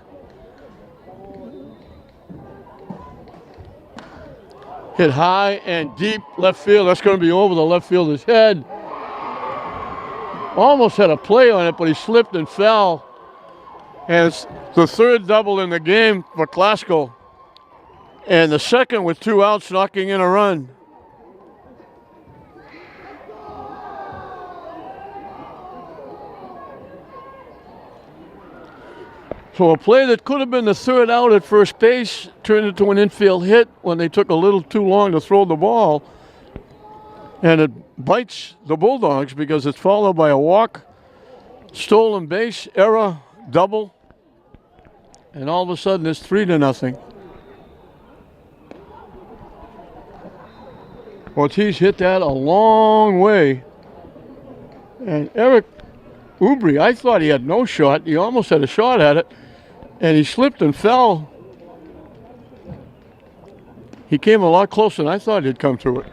Hit high and deep left field. That's going to be over the left fielder's head. Almost had a play on it, but he slipped and fell. And it's the third double in the game for Glasgow. And the second with 2 outs, knocking in a run. So a play that could have been the third out at first base turned into an infield hit when they took a little too long to throw the ball. And it bites the Bulldogs because it's followed by a walk, stolen base, error, double. And all of a sudden it's 3-0. Ortiz hit that a long way. And Eric Ubri, I thought he had no shot. He almost had a shot at it. And he slipped and fell. He came a lot closer than I thought he'd come to it.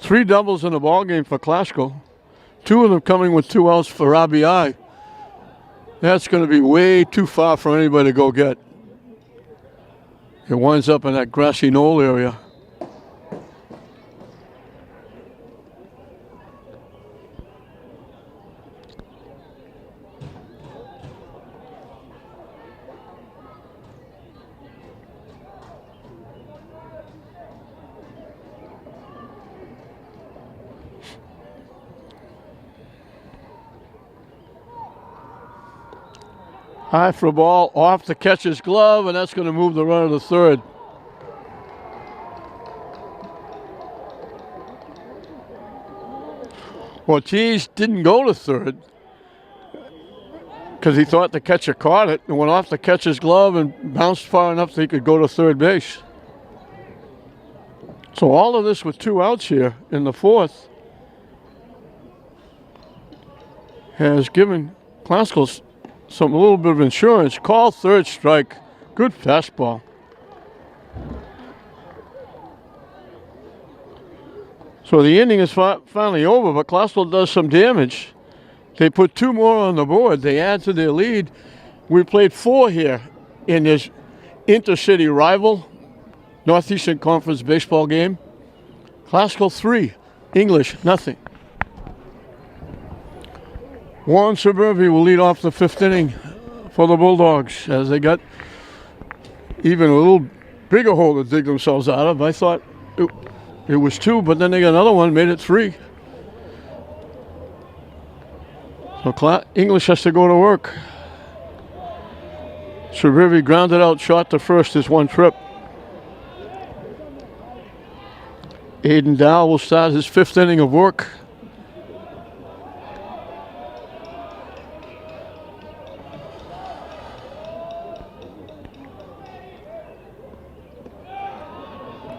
Three doubles in the ball game for Classical. Two of them coming with 2 outs for RBI. That's going to be way too far for anybody to go get. It winds up in that grassy knoll area. High for a ball, off the catcher's glove, and that's going to move the runner to third. Ortiz didn't go to third because he thought the catcher caught it and went off the catcher's glove and bounced far enough that he could go to third base. So all of this with 2 outs here in the fourth has given Classical a little bit of insurance. Call third strike. Good fastball. So the inning is finally over, but Classical does some damage. They put 2 more on the board. They add to their lead. We played 4 here in this intercity rival Northeastern Conference baseball game. Classical 3, English nothing. Warren Suburbi will lead off the 5th inning for the Bulldogs as they got even a little bigger hole to dig themselves out of. I thought it was 2, but then they got another one, made it 3. So English has to go to work. Suburbi grounded out shot to first is 1 trip. Aiden Dow will start his 5th inning of work.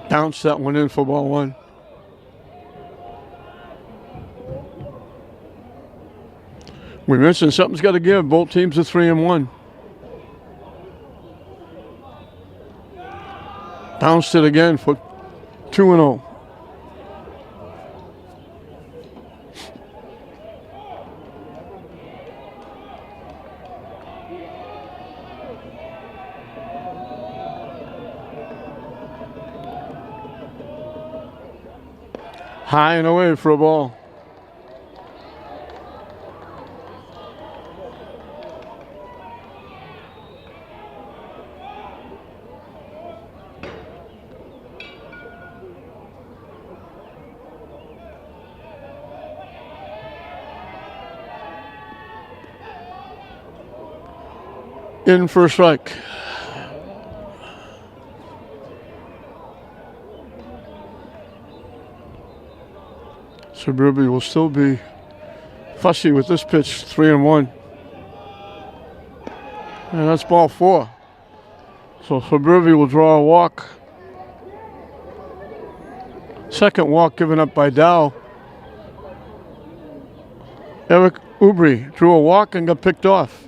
Bounce that one in for ball 1. We mentioned something's got to give. Both teams are 3-1. Bounced it again for 2-0. High and away for a ball. In for a strike. Suburbi will still be fussy with this pitch, 3-1. And that's ball 4. So Suburbi will draw a walk. Second walk given up by Dow. Eric Ubri drew a walk and got picked off.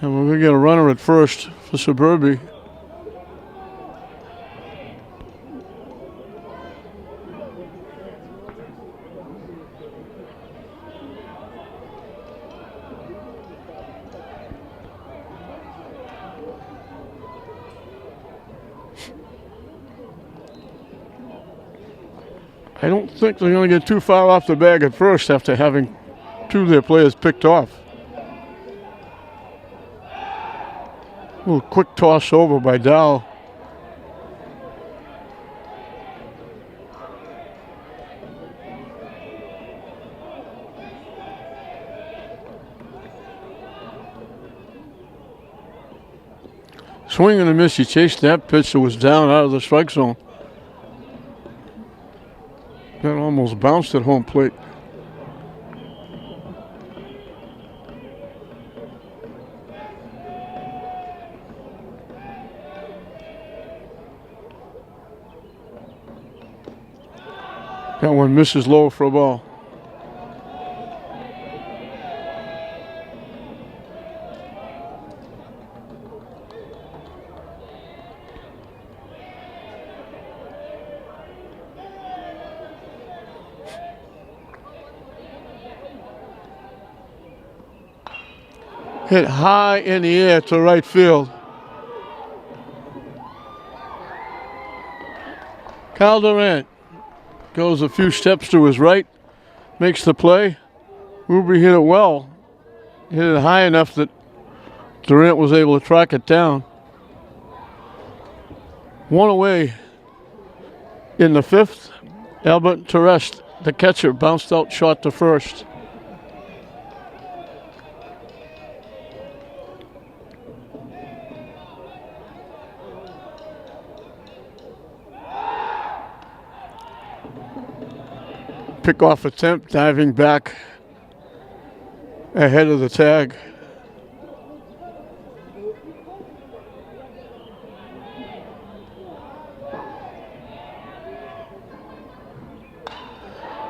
And we're going to get a runner at first for Suburbi. I don't think they're going to get too far off the bag at first after having 2 of their players picked off. A little quick toss over by Dow. Swing and a miss. He chased that pitch that was down out of the strike zone. That almost bounced at home plate. That one misses low for a ball. Hit high in the air to right field. Calderant goes a few steps to his right, makes the play. Ruby hit it well. Hit it high enough that Durant was able to track it down. One away in the fifth. Albert Terrest, the catcher, bounced out short to first. Pickoff attempt, diving back ahead of the tag.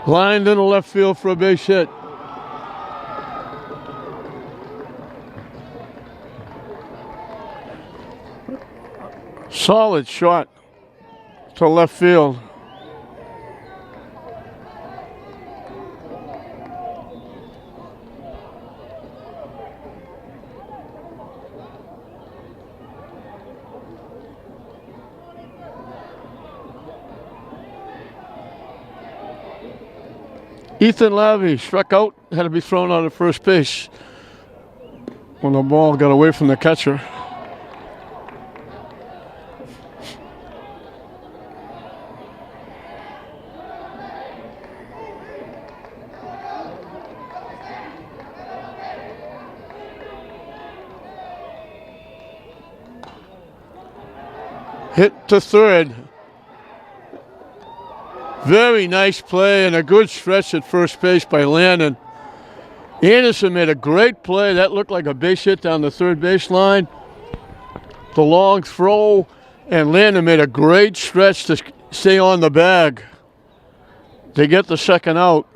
Lined in the left field for a base hit. Solid shot to left field. Ethan Lavey struck out, had to be thrown out at first base when the ball got away from the catcher. Hit to third. Very nice play and a good stretch at first base by Landon. Anderson made a great play. That looked like a base hit down the third baseline. The long throw, and Landon made a great stretch to stay on the bag. They get the second out.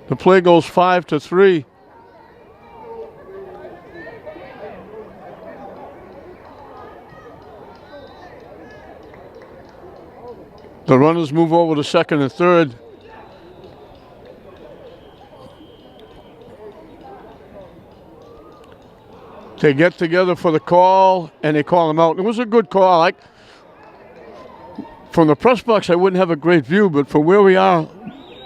The play goes 5-3. The runners move over to second and third. They get together for the call, and they call him out. It was a good call. From the press box, I wouldn't have a great view, but from where we are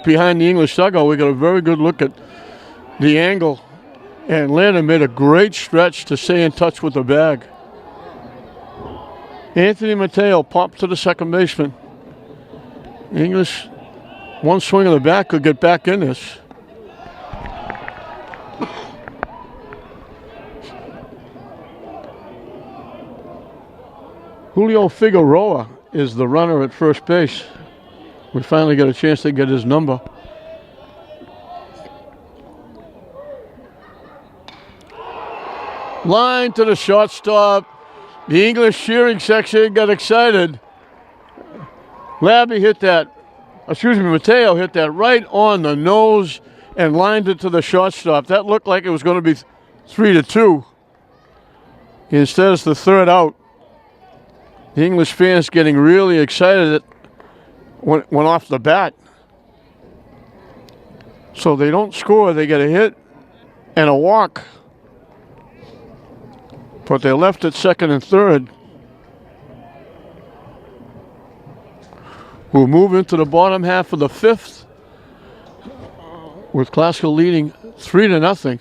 behind the English dugout, we got a very good look at the angle. And Landon made a great stretch to stay in touch with the bag. Anthony Mateo popped to the second baseman. English, one swing of the bat could get back in this. Julio Figueroa is the runner at first base. We finally got a chance to get his number. Line to the shortstop. The English cheering section got excited. Mateo hit that right on the nose and lined it to the shortstop. That looked like it was going to be 3-2. Instead, it's the third out. The English fans getting really excited. It went off the bat. So they don't score. They get a hit and a walk. But they're left at second and third. We'll move into the bottom half of the fifth with Glasgow leading 3-0.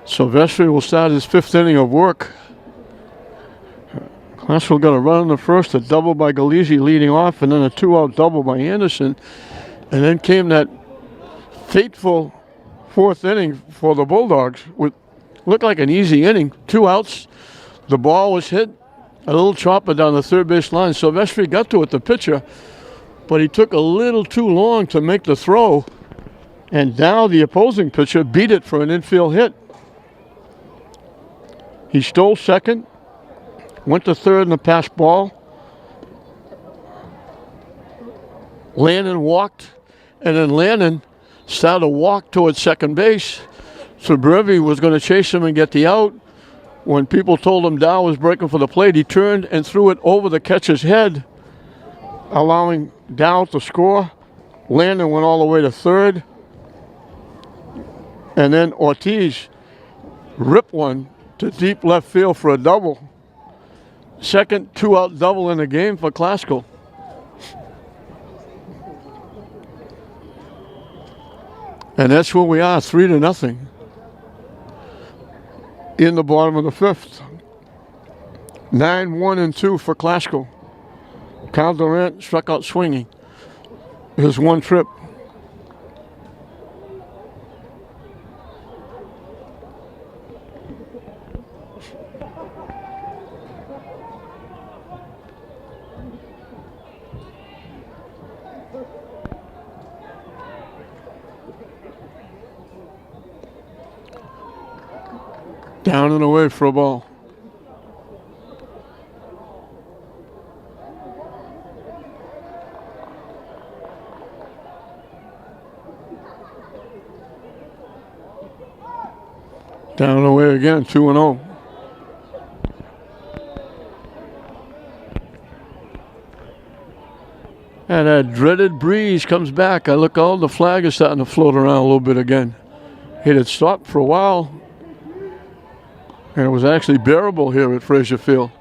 Silvestri will start his fifth inning of work. Glasgow got a run in the first, a double by Galizzi leading off, and then a two-out double by Anderson. And then came that fateful fourth inning for the Bulldogs. Looked like an easy inning. 2 outs. The ball was hit. A little chopper down the third base line. Silvestri got to it, the pitcher, but he took a little too long to make the throw. And now the opposing pitcher beat it for an infield hit. He stole second, went to third in a pass ball. Landon walked, and then Landon started to walk towards second base. So Brevi was going to chase him and get the out. When people told him Dow was breaking for the plate, he turned and threw it over the catcher's head. allowing Dow to score. Landon went all the way to third. And then Ortiz ripped one to deep left field for a double. Second two-out double in the game for Classical. And that's where we are, 3-0 in the bottom of the fifth. 9-1-2 for Classical. Kyle Durant struck out swinging his one trip. Down and away for a ball. Down and away again, 2-0. And that dreaded breeze comes back. I look, all the flag is starting to float around a little bit again. It had stopped for a while. And it was actually bearable here at Frazier Field.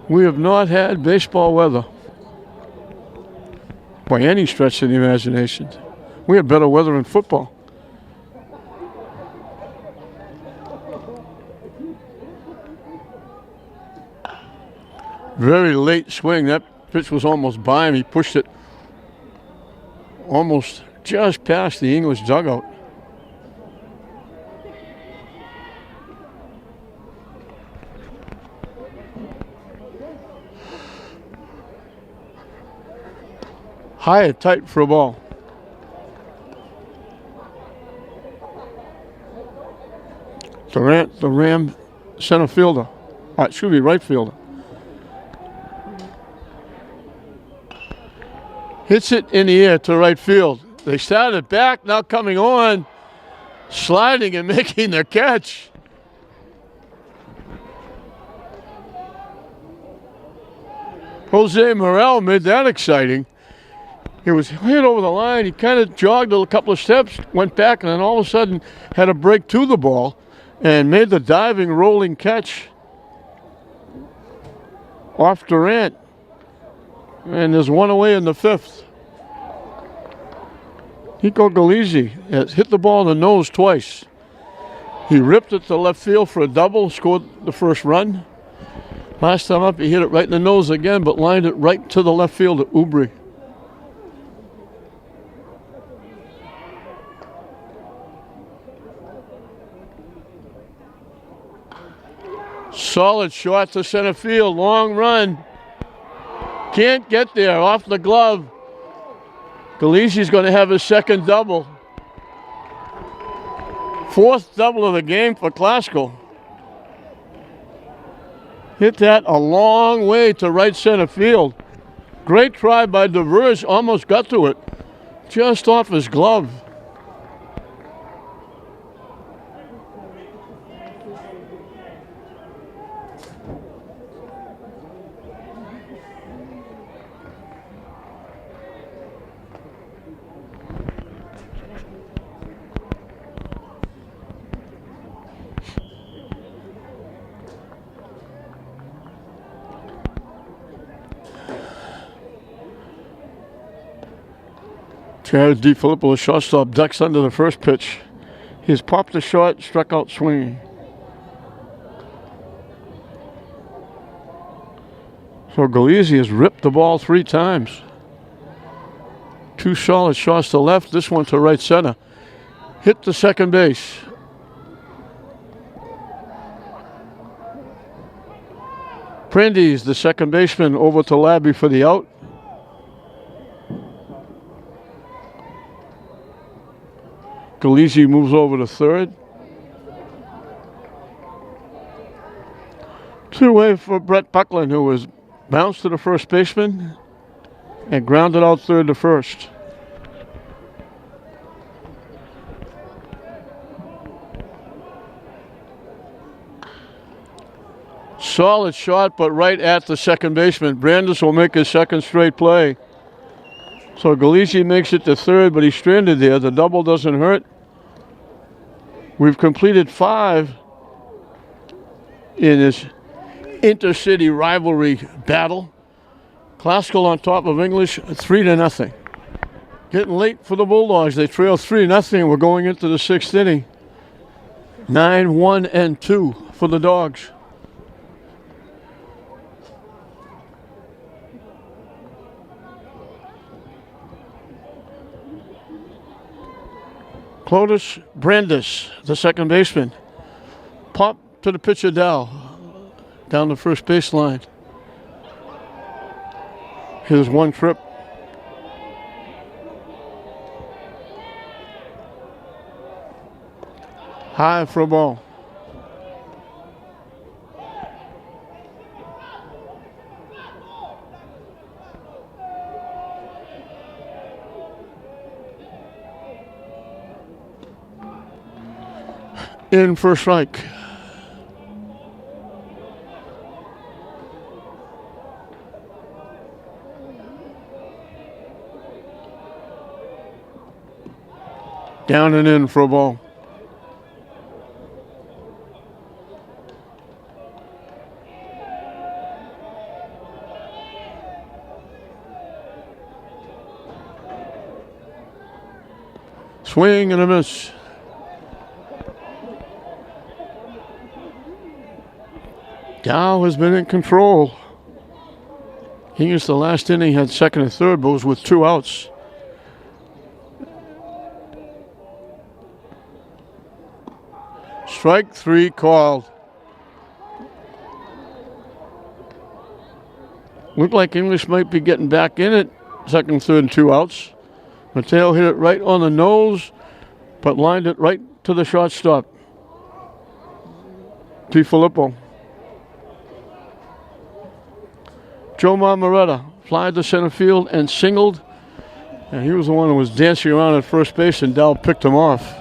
We have not had baseball weather by any stretch of the imagination. We had better weather in football. Very late swing. That pitch was almost by him. He pushed it almost just past the English dugout. High and tight for a ball. Durant, the Ram center fielder. Excuse me, right fielder. Hits it in the air to right field. They started back, now coming on, sliding and making the catch. Jose Morel made that exciting. He was hit over the line. He kind of jogged a couple of steps, went back, and then all of a sudden had a break to the ball and made the diving, rolling catch off Durant. And there's one away in the fifth. Nico Galizzi has hit the ball in the nose twice. He ripped it to left field for a double, scored the first run. Last time up, he hit it right in the nose again, but lined it right to the left field at Ubri. Solid shot to center field, long run. Can't get there, off the glove. Galizzi's going to have his second double. Fourth double of the game for Classical. Hit that a long way to right center field. Great try by DeVers, almost got to it. Just off his glove. Jared DiFilippo, shortstop, ducks under the first pitch. He's popped a shot, struck out swinging. So Galizzi has ripped the ball 3 times. 2 solid shots to left, this one to right center. Hit to second base. Prendes, the second baseman, over to Labby for the out. Galizzi moves over to third. 2-away for Brett Buckland, who was bounced to the first baseman and grounded out third to first. Solid shot, but right at the second baseman. Brandis will make his second straight play. So Galisi makes it to third, but he's stranded there. The double doesn't hurt. We've completed 5 in this intercity rivalry battle. Classical on top of English, 3-0. Getting late for the Bulldogs. They trail 3-0. We're going into the 6th inning. 9-1-2 for the Dogs. Clovis Brandis, the second baseman. Pop to the pitcher Dow, down the first baseline. Here's one trip. High for a ball. In for a strike. Down and in for a ball. Swing and a miss. Dow has been in control. He used the last inning, had second and third, but was with 2 outs. Strike 3 called. Looked like English might be getting back in it. Second, third, and 2 outs. Mateo hit it right on the nose, but lined it right to the shortstop. DiFilippo. Joe Marmoretta flied to center field and singled. And he was the one who was dancing around at first base, and Dow picked him off.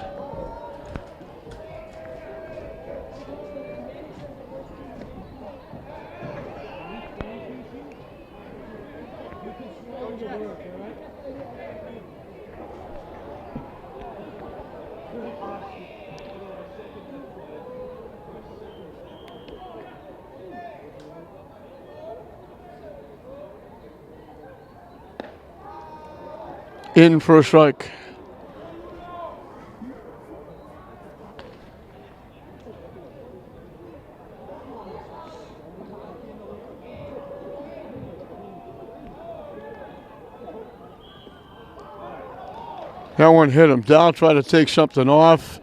In for a strike. That one hit him. Dow tried to take something off.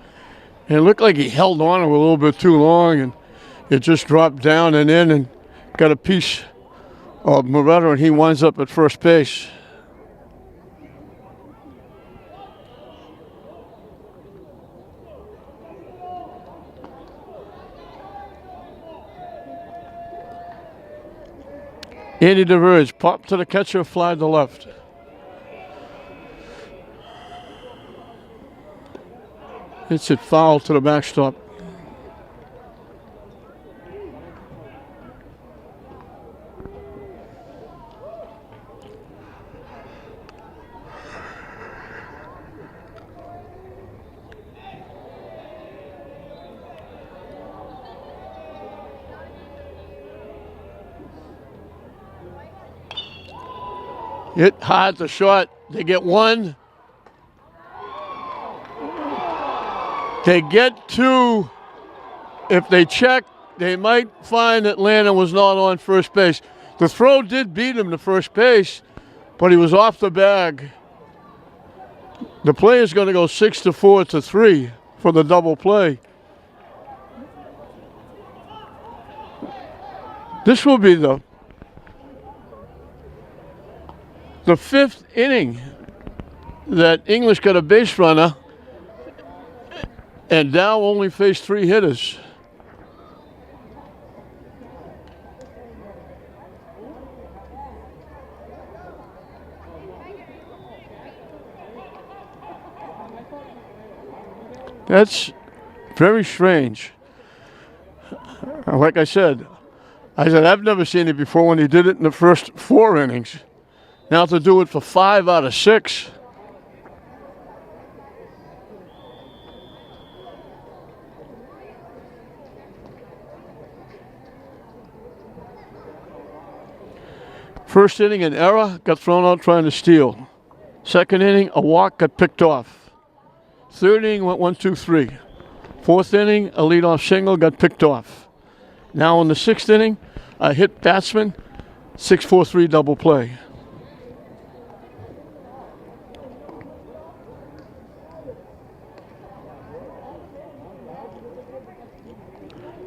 And it looked like he held on to it a little bit too long, and it just dropped down and in and got a piece of Moretta, and he winds up at first base. Andy DeVerge, pop to the catcher, fly to left. Hits it foul to the backstop. Hit hard to short. They get 1. They get 2. If they check, they might find that Landon was not on first base. The throw did beat him to first base, but he was off the bag. The play is going to go 6-4 to 3 for the double play. This will be the 5th inning that English got a base runner, and Dow only faced 3 hitters. That's very strange. Like I said, I said, I've never seen it before when he did it in the first 4 innings. Now to do it for 5 out of 6. First inning, an error, got thrown out trying to steal. Second inning, a walk, got picked off. Third inning, went 1, 2, 3. Fourth inning, a leadoff single, got picked off. Now in the 6th inning, a hit batsman, 6-4-3 double play.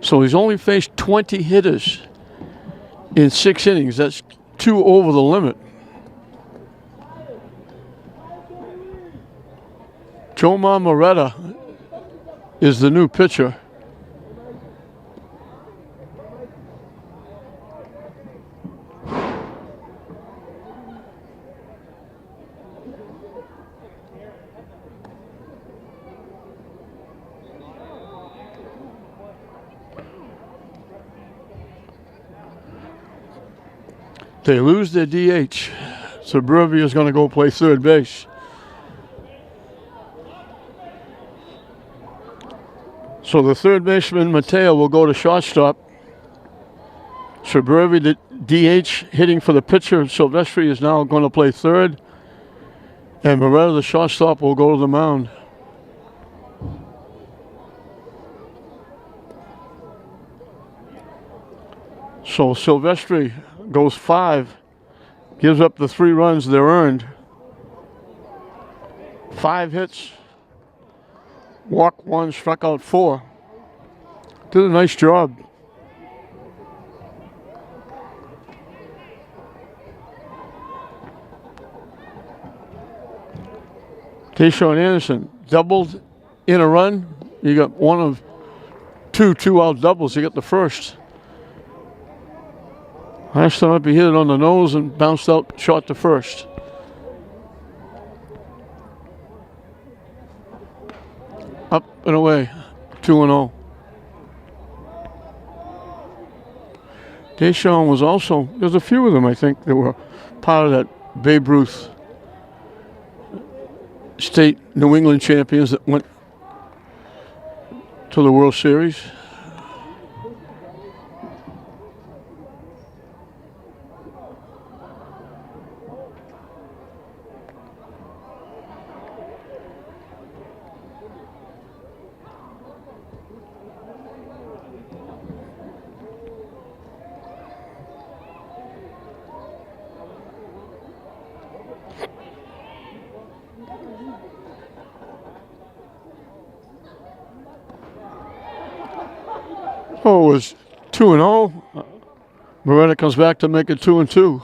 So he's only faced 20 hitters in 6 innings. That's 2 over the limit. Jomar Moretta is the new pitcher. They lose their DH. Suburbia is going to go play third base. So the third baseman, Mateo, will go to shortstop. Suburbia, the DH, hitting for the pitcher. Silvestri is now going to play third. And Moretta, the shortstop, will go to the mound. So Silvestri goes 5, gives up the 3 runs they're earned. 5 hits, walked 1, struck out 4. Did a nice job. Tayshaun Anderson doubled in a run. You got one of 2 2-out doubles. You got the first. Last time up, he hit it on the nose and bounced out short to first. Up and away, 2-0. Tayshaun was also, there's a few of them, I think, that were part of that Babe Ruth State New England champions that went to the World Series. Oh, it was 2-0. Moretta comes back to make it 2-2.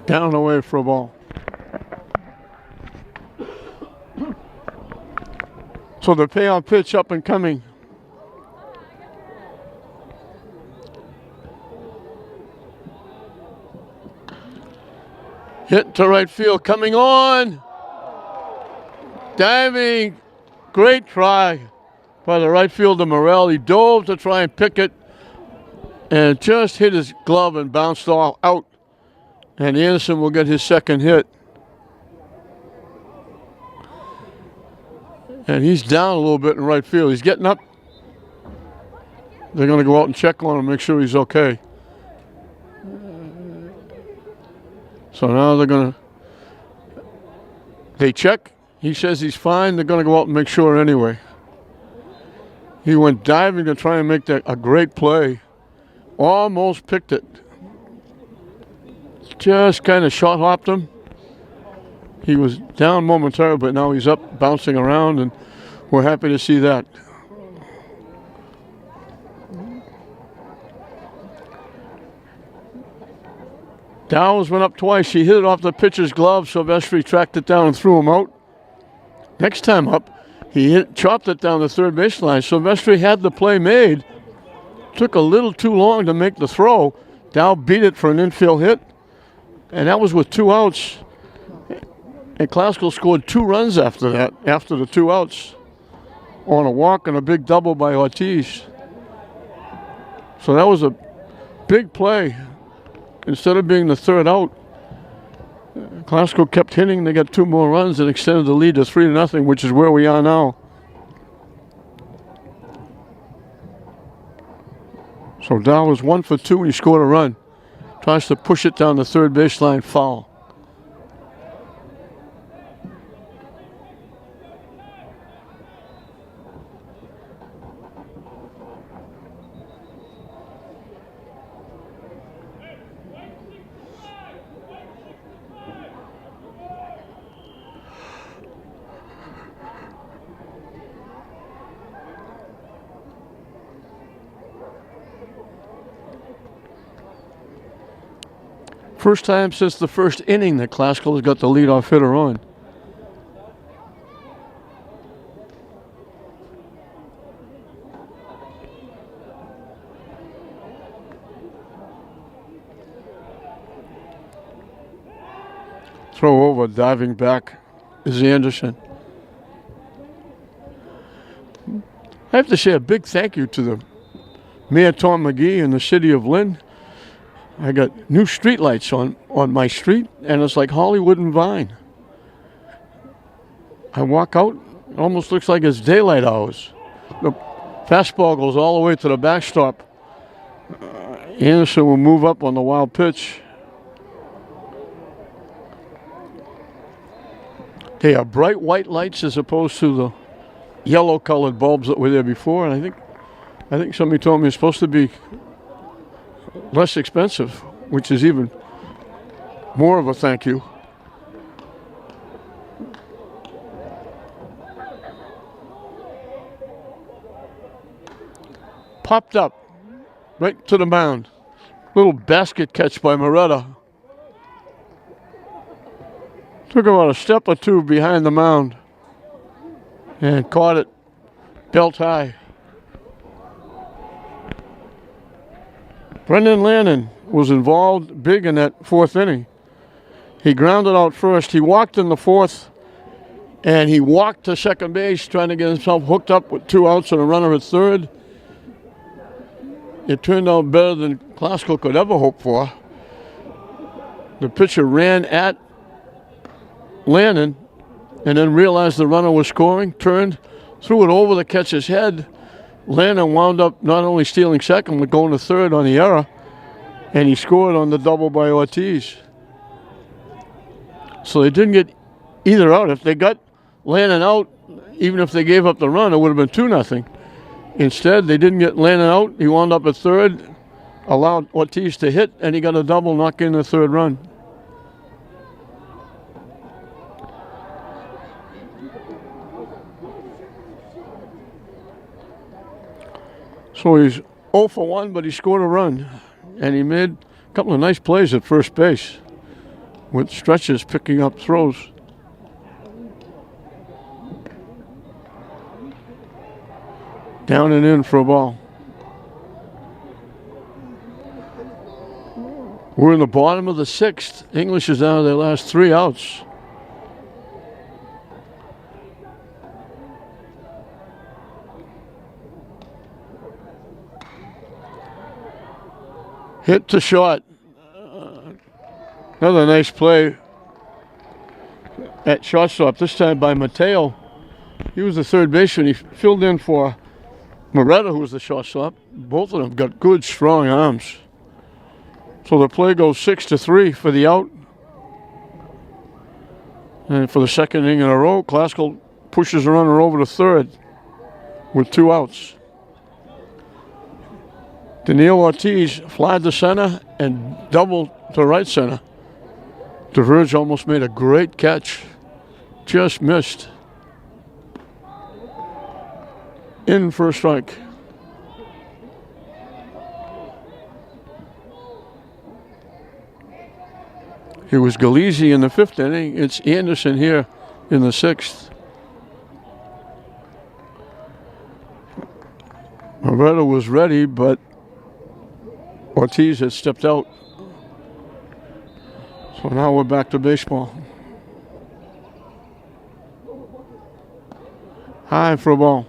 Down and away for a ball. So the payoff pitch up and coming. Hit to right field, coming on. Diving, great try by the right fielder Morell. He dove to try and pick it and just hit his glove and bounced all out. And Anderson will get his second hit. And he's down a little bit in right field. He's getting up. They're going to go out and check on him, make sure he's okay. So now they check. He says he's fine. They're going to go out and make sure anyway. He went diving to try and make that a great play. Almost picked it. Just kind of shot hopped him. He was down momentarily, but now he's up, bouncing around, and we're happy to see that. Dowles went up twice. He hit it off the pitcher's glove. Silvestri tracked it down and threw him out. Next time up, he chopped it down the third baseline. Silvestri had the play made. Took a little too long to make the throw. Dow beat it for an infield hit. And that was with 2 outs. And Classical scored 2 runs after that, after the 2 outs, on a walk and a big double by Ortiz. So that was a big play. Instead of being the 3rd out, Classical kept hitting. They got 2 more runs and extended the lead to 3-0, which is where we are now. So Dow was 1 for 2 and he scored a run. Tries to push it down the third baseline, foul. First time since the first inning that Classical has got the leadoff hitter on. Throw over, diving back is Anderson. I have to say a big thank you to the Mayor Tom McGee and the city of Lynn. I got new streetlights on my street, and it's like Hollywood and Vine. I walk out, it almost looks like it's daylight hours. The fastball goes all the way to the backstop. Anderson will move up on the wild pitch. They are bright white lights as opposed to the yellow-colored bulbs that were there before, and I think somebody told me it's supposed to be less expensive, which is even more of a thank you. Popped up right to the mound. Little basket catch by Moretta. Took about a step or 2 behind the mound and caught it belt high. Brendan Lannon was involved big in that 4th inning. He grounded out first. He walked in the 4th, and he walked to second base trying to get himself hooked up with 2 outs and a runner at 3rd. It turned out better than Classical could ever hope for. The pitcher ran at Lannon and then realized the runner was scoring, turned, threw it over the catcher's head. Lannon wound up not only stealing second, but going to 3rd on the error, and he scored on the double by Ortiz. So they didn't get either out. If they got Lannon out, even if they gave up the run, it would have been 2-0. Instead, they didn't get Lannon out. He wound up at 3rd, allowed Ortiz to hit, and he got a double, knock in the 3rd run. So he's 0 for 1, but he scored a run. And he made a couple of nice plays at first base with stretches picking up throws. Down and in for a ball. We're in the bottom of the 6th. English is down to their last 3 outs. Hit to short. Another nice play at shortstop, this time by Mateo. He was the 3rd baseman. He filled in for Moretta, who was the shortstop. Both of them got good, strong arms. So the play goes 6-3 for the out. And for the 2nd inning in a row, Classical pushes the runner over to 3rd with 2 outs. Daniil Ortiz flied to center and doubled to right center. DeVerge almost made a great catch. Just missed. In for a strike. It was Galizzi in the 5th inning. It's Anderson here in the 6th. Moretta was ready, but Ortiz had stepped out. So now we're back to baseball. High for a ball.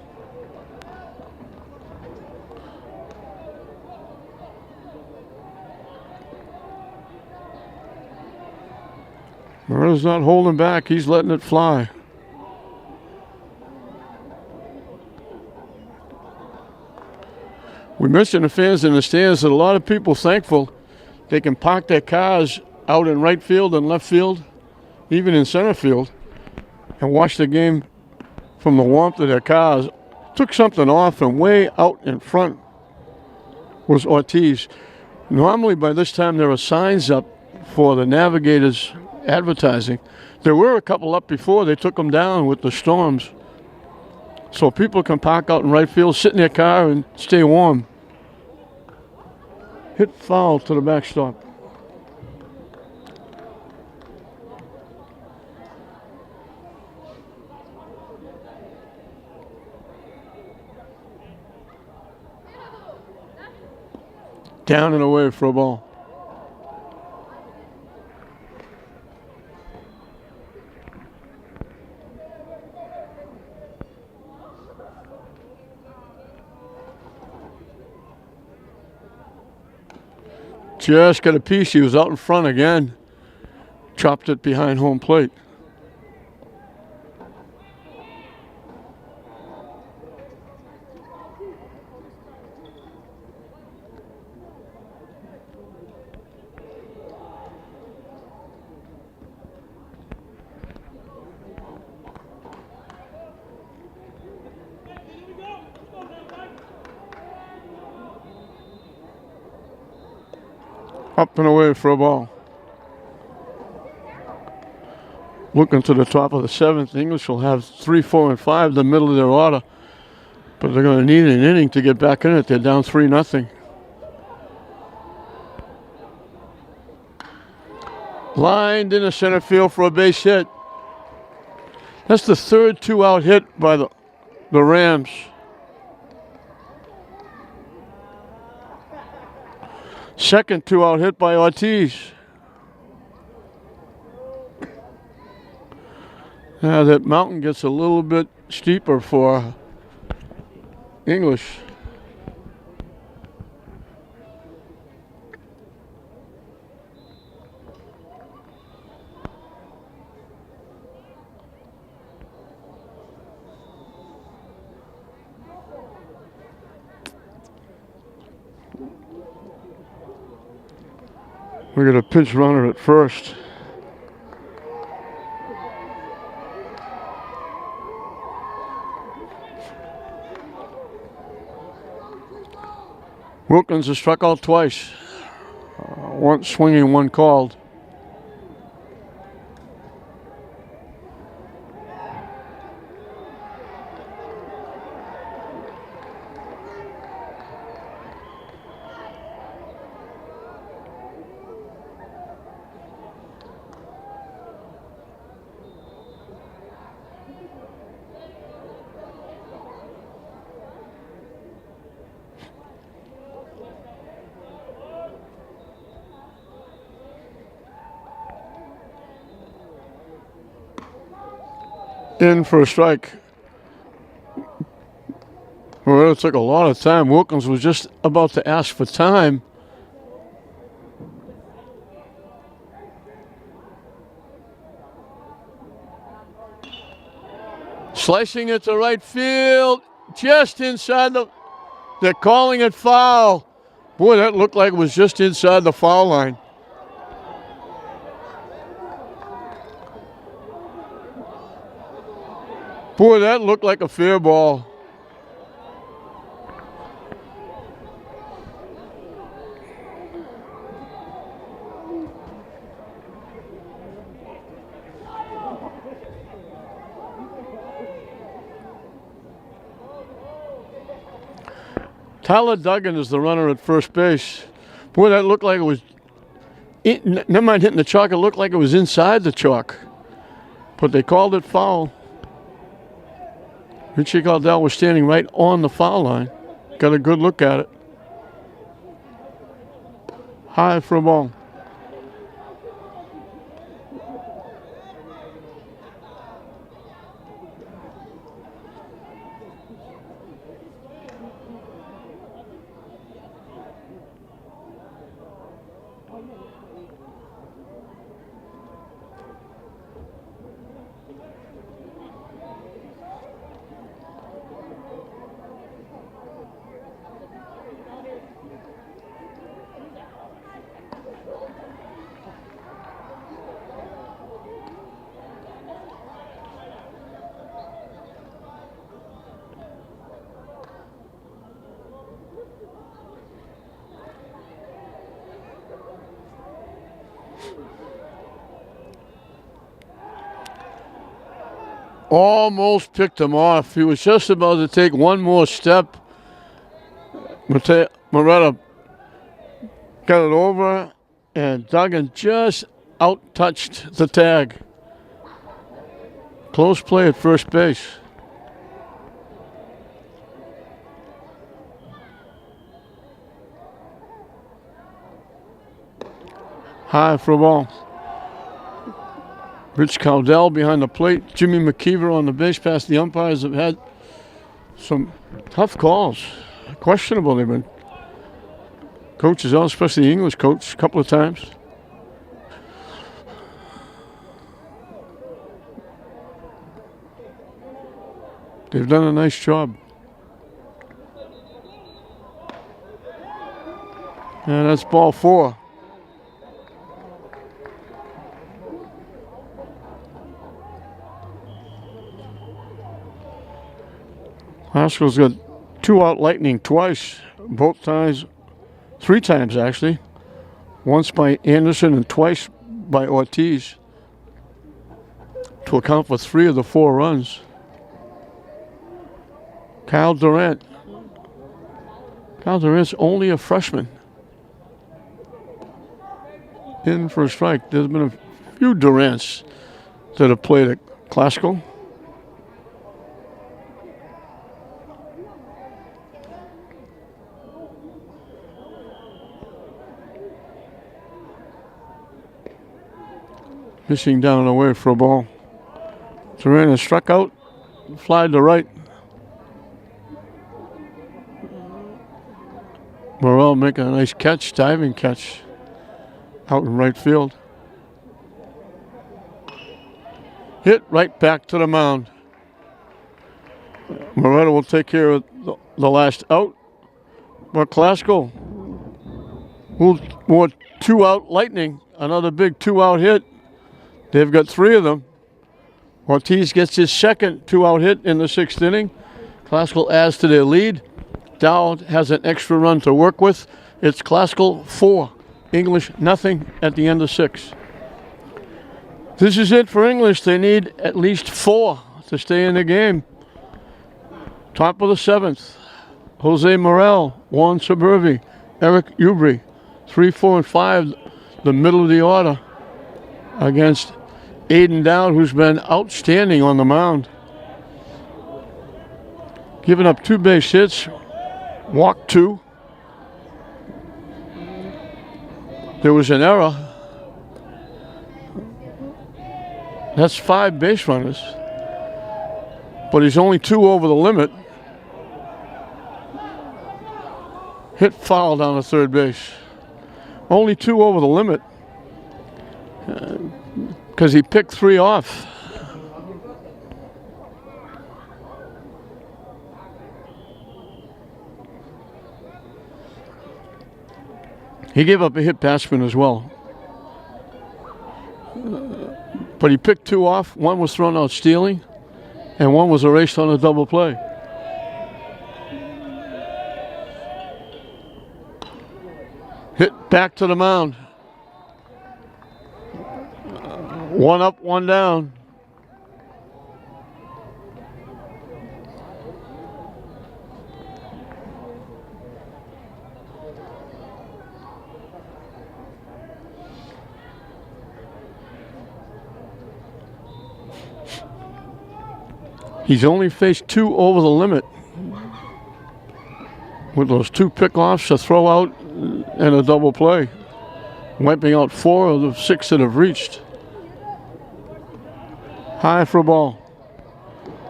Morella's not holding back. He's letting it fly. We mentioned the fans in the stands, that a lot of people thankful they can park their cars out in right field and left field, even in center field, and watch the game from the warmth of their cars. Took something off, and way out in front was Ortiz. Normally by this time there are signs up for the Navigators advertising. There were a couple up before. They took them down with the storms. So people can park out in right field, sit in their car, and stay warm. Hit foul to the backstop. Down and away for a ball. Just got a piece. He was out in front again. Chopped it behind home plate. Up and away for a ball. Looking to the top of the seventh. English will have 3, 4, and 5, the middle of their order. But they're going to need an inning to get back in it. They're down 3-0. Lined into center field for a base hit. That's the third 2-out hit by the Rams. Second 2-out hit by Ortiz. Now that mountain gets a little bit steeper for English. We got a pinch runner at first. Wilkins has struck out twice. One swinging, one called. In for a strike. Well, it took a lot of time. Wilkins was just about to ask for time. Slicing it to right field, just inside the... They're calling it foul. Boy, that looked like it was just inside the foul line. Boy, that looked like a fair ball. Tyler Duggan is the runner at first base. Boy, that looked like it was... never mind hitting the chalk, it looked like it was inside the chalk. But they called it foul. Richie Gardell was standing right on the foul line. Got a good look at it. High for a ball. Almost picked him off. He was just about to take one more step. Moretta got it over, and Duggan just out-touched the tag. Close play at first base. High for a ball. Rich Cowdell behind the plate. Jimmy McKeever on the base pass. The umpires have had some tough calls. Questionable they've been. Coaches out, especially the English coach, a couple of times. They've done a nice job. And that's ball 4. Haskell's got 2 out Lightning twice, both times, 3 times actually. Once by Anderson and twice by Ortiz to account for 3 of the 4 runs. Kyle Durant. Kyle Durant's only a freshman. In for a strike. There's been a few Durants that have played at Classical. Missing down and away for a ball. Durant is struck out, fly to right. Morrell making a nice catch, diving catch out in right field. Hit right back to the mound. Moretta will take care of the last out. But Classical will more 2 out Lightning. Another big 2 out hit. They've got 3 of them. Ortiz gets his second 2 out hit in the 6th inning. Classical adds to their lead. Dowd has an extra run to work with. It's Classical 4, English nothing at the end of 6. This is it for English. They need at least 4 to stay in the game. Top of the 7th, Jose Morel, Juan Suburbi, Eric Ubri. 3, 4, and 5, the middle of the order against Aiden Dowd, who's been outstanding on the mound. Giving up 2 base hits, walked 2. There was an error. That's 5 base runners. But he's only 2 over the limit. Hit foul down to third base. Only 2 over the limit. Because he picked 3 off. He gave up a hit batsman as well. But he picked 2 off. 1 was thrown out stealing, and 1 was erased on a double play. Hit back to the mound. 1 up, 1 down. He's only faced 2 over the limit with those 2 pickoffs, a throw out, and a double play, wiping out 4 of the 6 that have reached. High for a ball.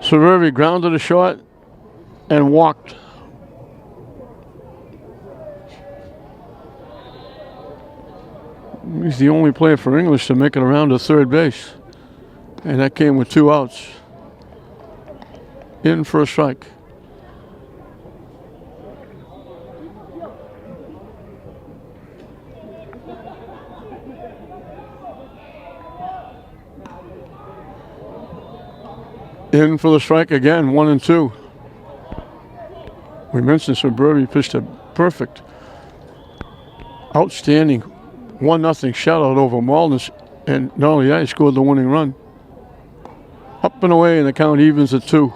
Cerveri grounded a short and walked. He's the only player for English to make it around to third base. And that came with 2 outs. In for a strike. In for the strike again, 1-2. We mentioned Suburbi pitched a perfect, outstanding 1-0 shutout over Malden, and not only that, he scored the winning run. Up and away, and the count evens at 2.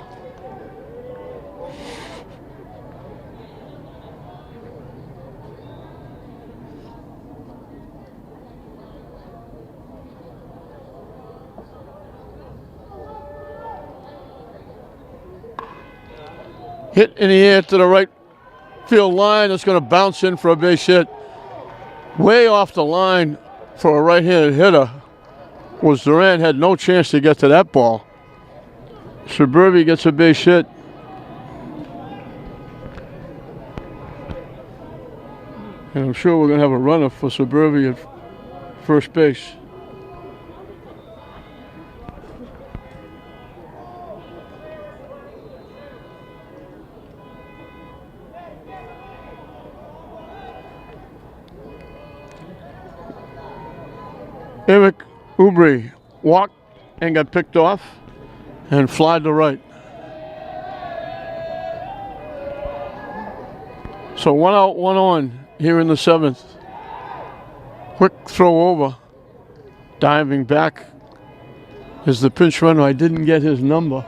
Hit in the air to the right field line. It's going to bounce in for a base hit. Way off the line for a right-handed hitter was Durant. Had no chance to get to that ball. Suburbi gets a base hit. And I'm sure we're going to have a runner for Suburbi at first base. Eric Ubri walked and got picked off and flied to right. So 1 out, 1 on here in the 7th. Quick throw over. Diving back is the pinch runner. I didn't get his number.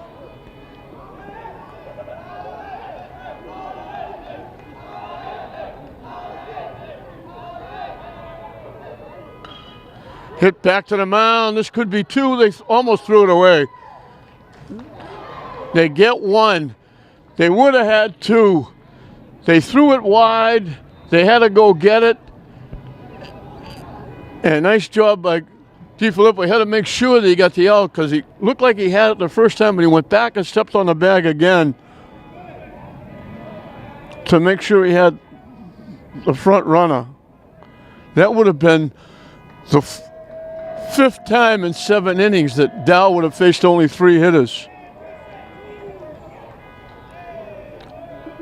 Hit back to the mound. This could be 2. They almost threw it away. They get 1. They would have had 2. They threw it wide. They had to go get it. And nice job by DiFilippo. He had to make sure that he got the out because he looked like he had it the first time, but he went back and stepped on the bag again to make sure he had the front runner. That would have been the 5th time in 7 innings that Dow would have faced only 3 hitters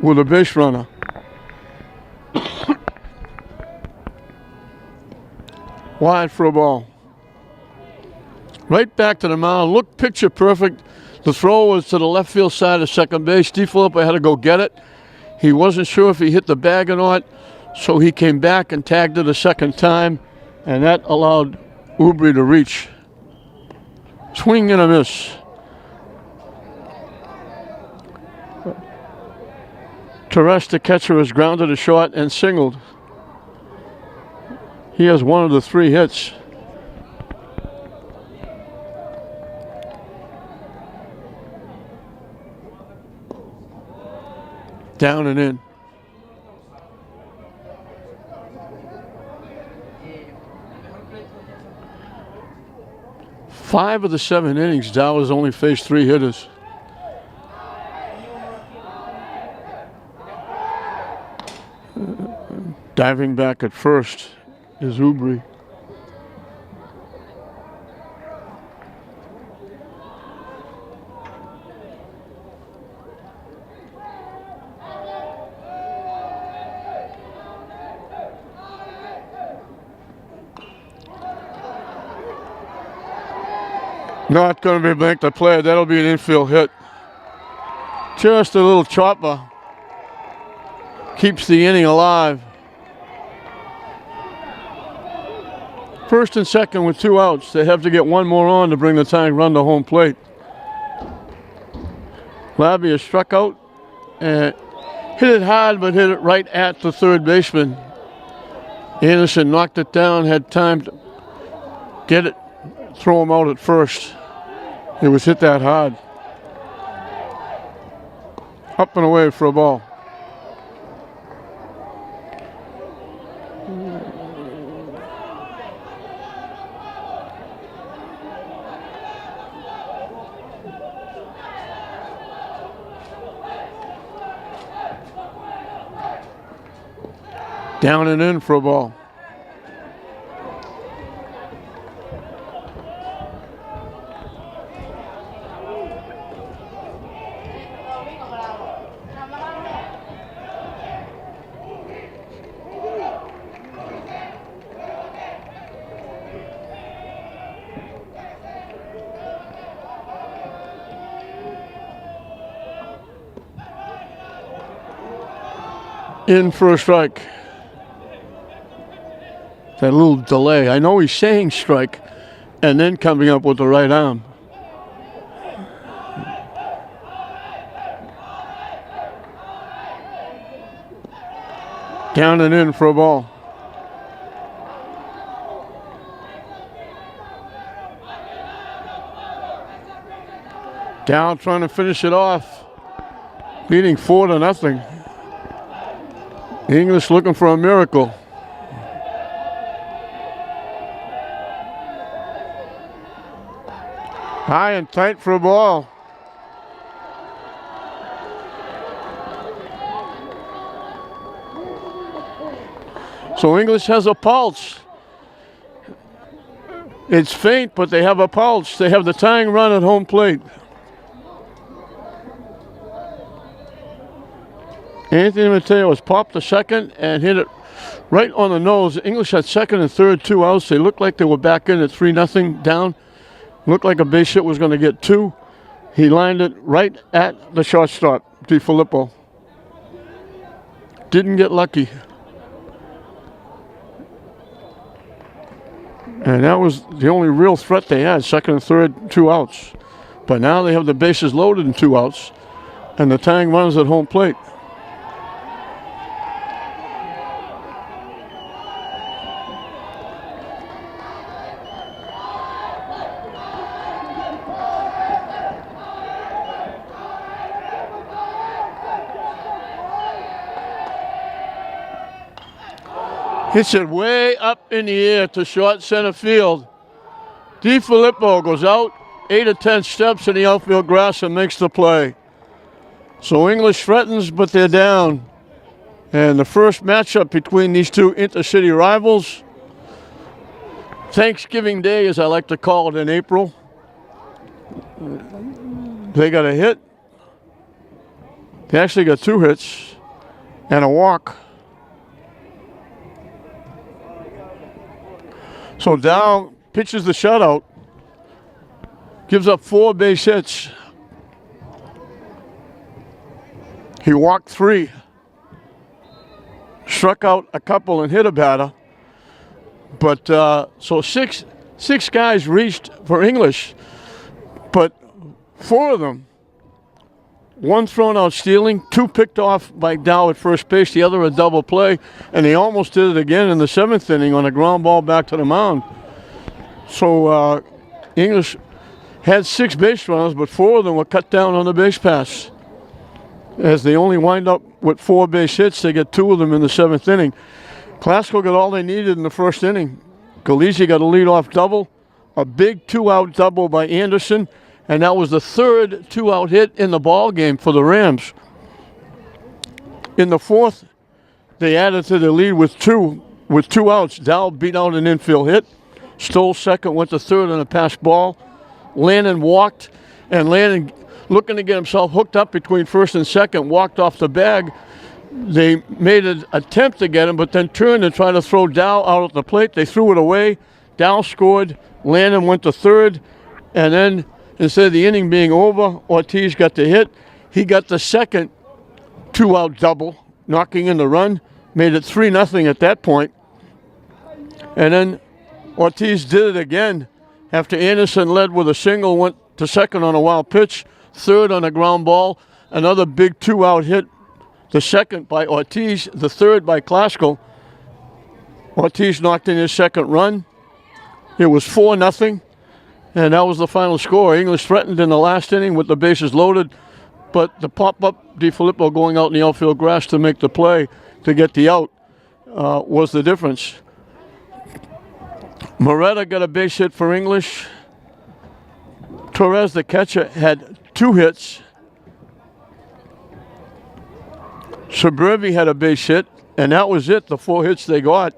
with a base runner. Wide for a ball. Right back to the mound. Looked picture perfect. The throw was to the left field side of second base. DiFilippo had to go get it. He wasn't sure if he hit the bag or not, so he came back and tagged it a second time, and that allowed Ubri to reach. Swing and a miss. Teres, the catcher, has grounded a short and singled. He has 1 of the 3 hits. Down and in. Five of the 7 innings, Dow has only faced 3 hitters. Diving back at first is Ubri. Not going to be banked to play. That'll be an infield hit. Just a little chopper. Keeps the inning alive. First and second with 2 outs. They have to get 1 more on to bring the tying run to home plate. Labia struck out and hit it hard, but hit it right at the third baseman. Anderson knocked it down, had time to get it, throw him out at first. It was hit that hard. Up and away for a ball. Down and in for a ball. in for a strike. That little delay. I know he's saying strike and then coming up with the right arm. Down and in for a ball. Down trying to finish it off. Leading 4-0. The English looking for a miracle. High and tight for a ball. So English has a pulse. It's faint, but they have a pulse. They have the tying run at home plate. Anthony Mateo has popped the second and hit it right on the nose. English had second and third, 2 outs. They looked like they were back in at 3-0 down. Looked like a base hit was going to get 2. He lined it right at the shortstop, DiFilippo. Didn't get lucky. And that was the only real threat they had, second and third, 2 outs. But now they have the bases loaded and 2 outs, and the tying runs at home plate. Hits it way up in the air to short center field. DiFilippo goes out 8 or 10 steps in the outfield grass and makes the play. So English threatens, but they're down. And the first matchup between these two intercity rivals, Thanksgiving Day, as I like to call it in April. They got a hit. They actually got 2 hits and a walk. So Dow pitches the shutout, gives up 4 base hits. He walked 3, struck out a couple and hit a batter. But so six guys reached for English, but 4 of them, 1 thrown out stealing, 2 picked off by Dow at first base, the other a double play, and they almost did it again in the 7th inning on a ground ball back to the mound. So English had 6 base runners, but 4 of them were cut down on the base pass. As they only wind up with 4 base hits, they get 2 of them in the 7th inning. Glasgow got all they needed in the 1st inning. Galizzi got a leadoff double, a big 2-out double by Anderson, and that was the 3rd 2-out hit in the ball game for the Rams. In the 4th, they added to the lead with 2 outs. Dow beat out an infield hit, stole second, went to third on a passed ball. Lannon walked, and Lannon, looking to get himself hooked up between first and second, walked off the bag. They made an attempt to get him, but then turned and tried to throw Dow out at the plate. They threw it away. Dow scored. Lannon went to third, and then instead of the inning being over, Ortiz got the hit. He got the second 2-out double, knocking in the run, made it 3-0 at that point. And then Ortiz did it again after Anderson led with a single, went to second on a wild pitch, third on a ground ball, another big 2-out hit, the second by Ortiz, the third by Glasgow. Ortiz knocked in his second run. It was 4-0. And that was the final score. English threatened in the last inning with the bases loaded, but the pop-up DiFilippo going out in the outfield grass to make the play to get the out was the difference. Moretta got a base hit for English. Torres, the catcher, had 2 hits. Suburbi had a base hit, and that was it, the 4 hits they got.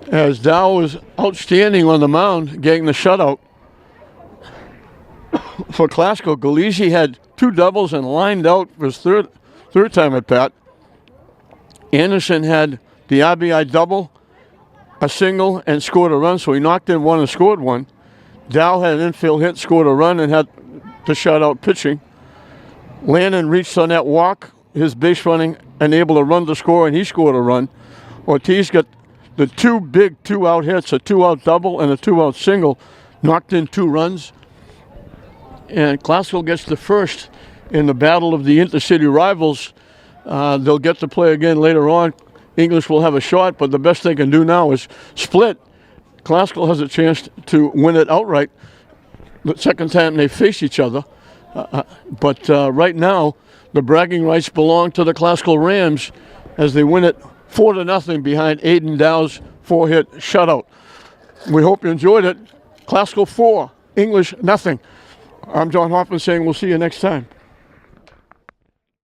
As Dow was outstanding on the mound, getting the shutout. For Glasgow, Galizzi had 2 doubles and lined out for his third time at bat. Anderson had the RBI double, a single, and scored a run, so he knocked in 1 and scored 1. Dow had an infield hit, scored a run, and had the shutout pitching. Lannon reached on that walk his base running and able to run the score, and he scored a run. Ortiz got the two big two-out hits, a two-out double and a two-out single, knocked in 2 runs. And Classical gets the first in the battle of the intercity rivals. They'll get to play again later on. English will have a shot, but the best they can do now is split. Classical has a chance to win it outright the second time they face each other. But right now, the bragging rights belong to the Classical Rams as they win it 4-0 behind Aiden Dow's 4-hit shutout. We hope you enjoyed it. Classical 4, English nothing. I'm John Hoffman saying we'll see you next time.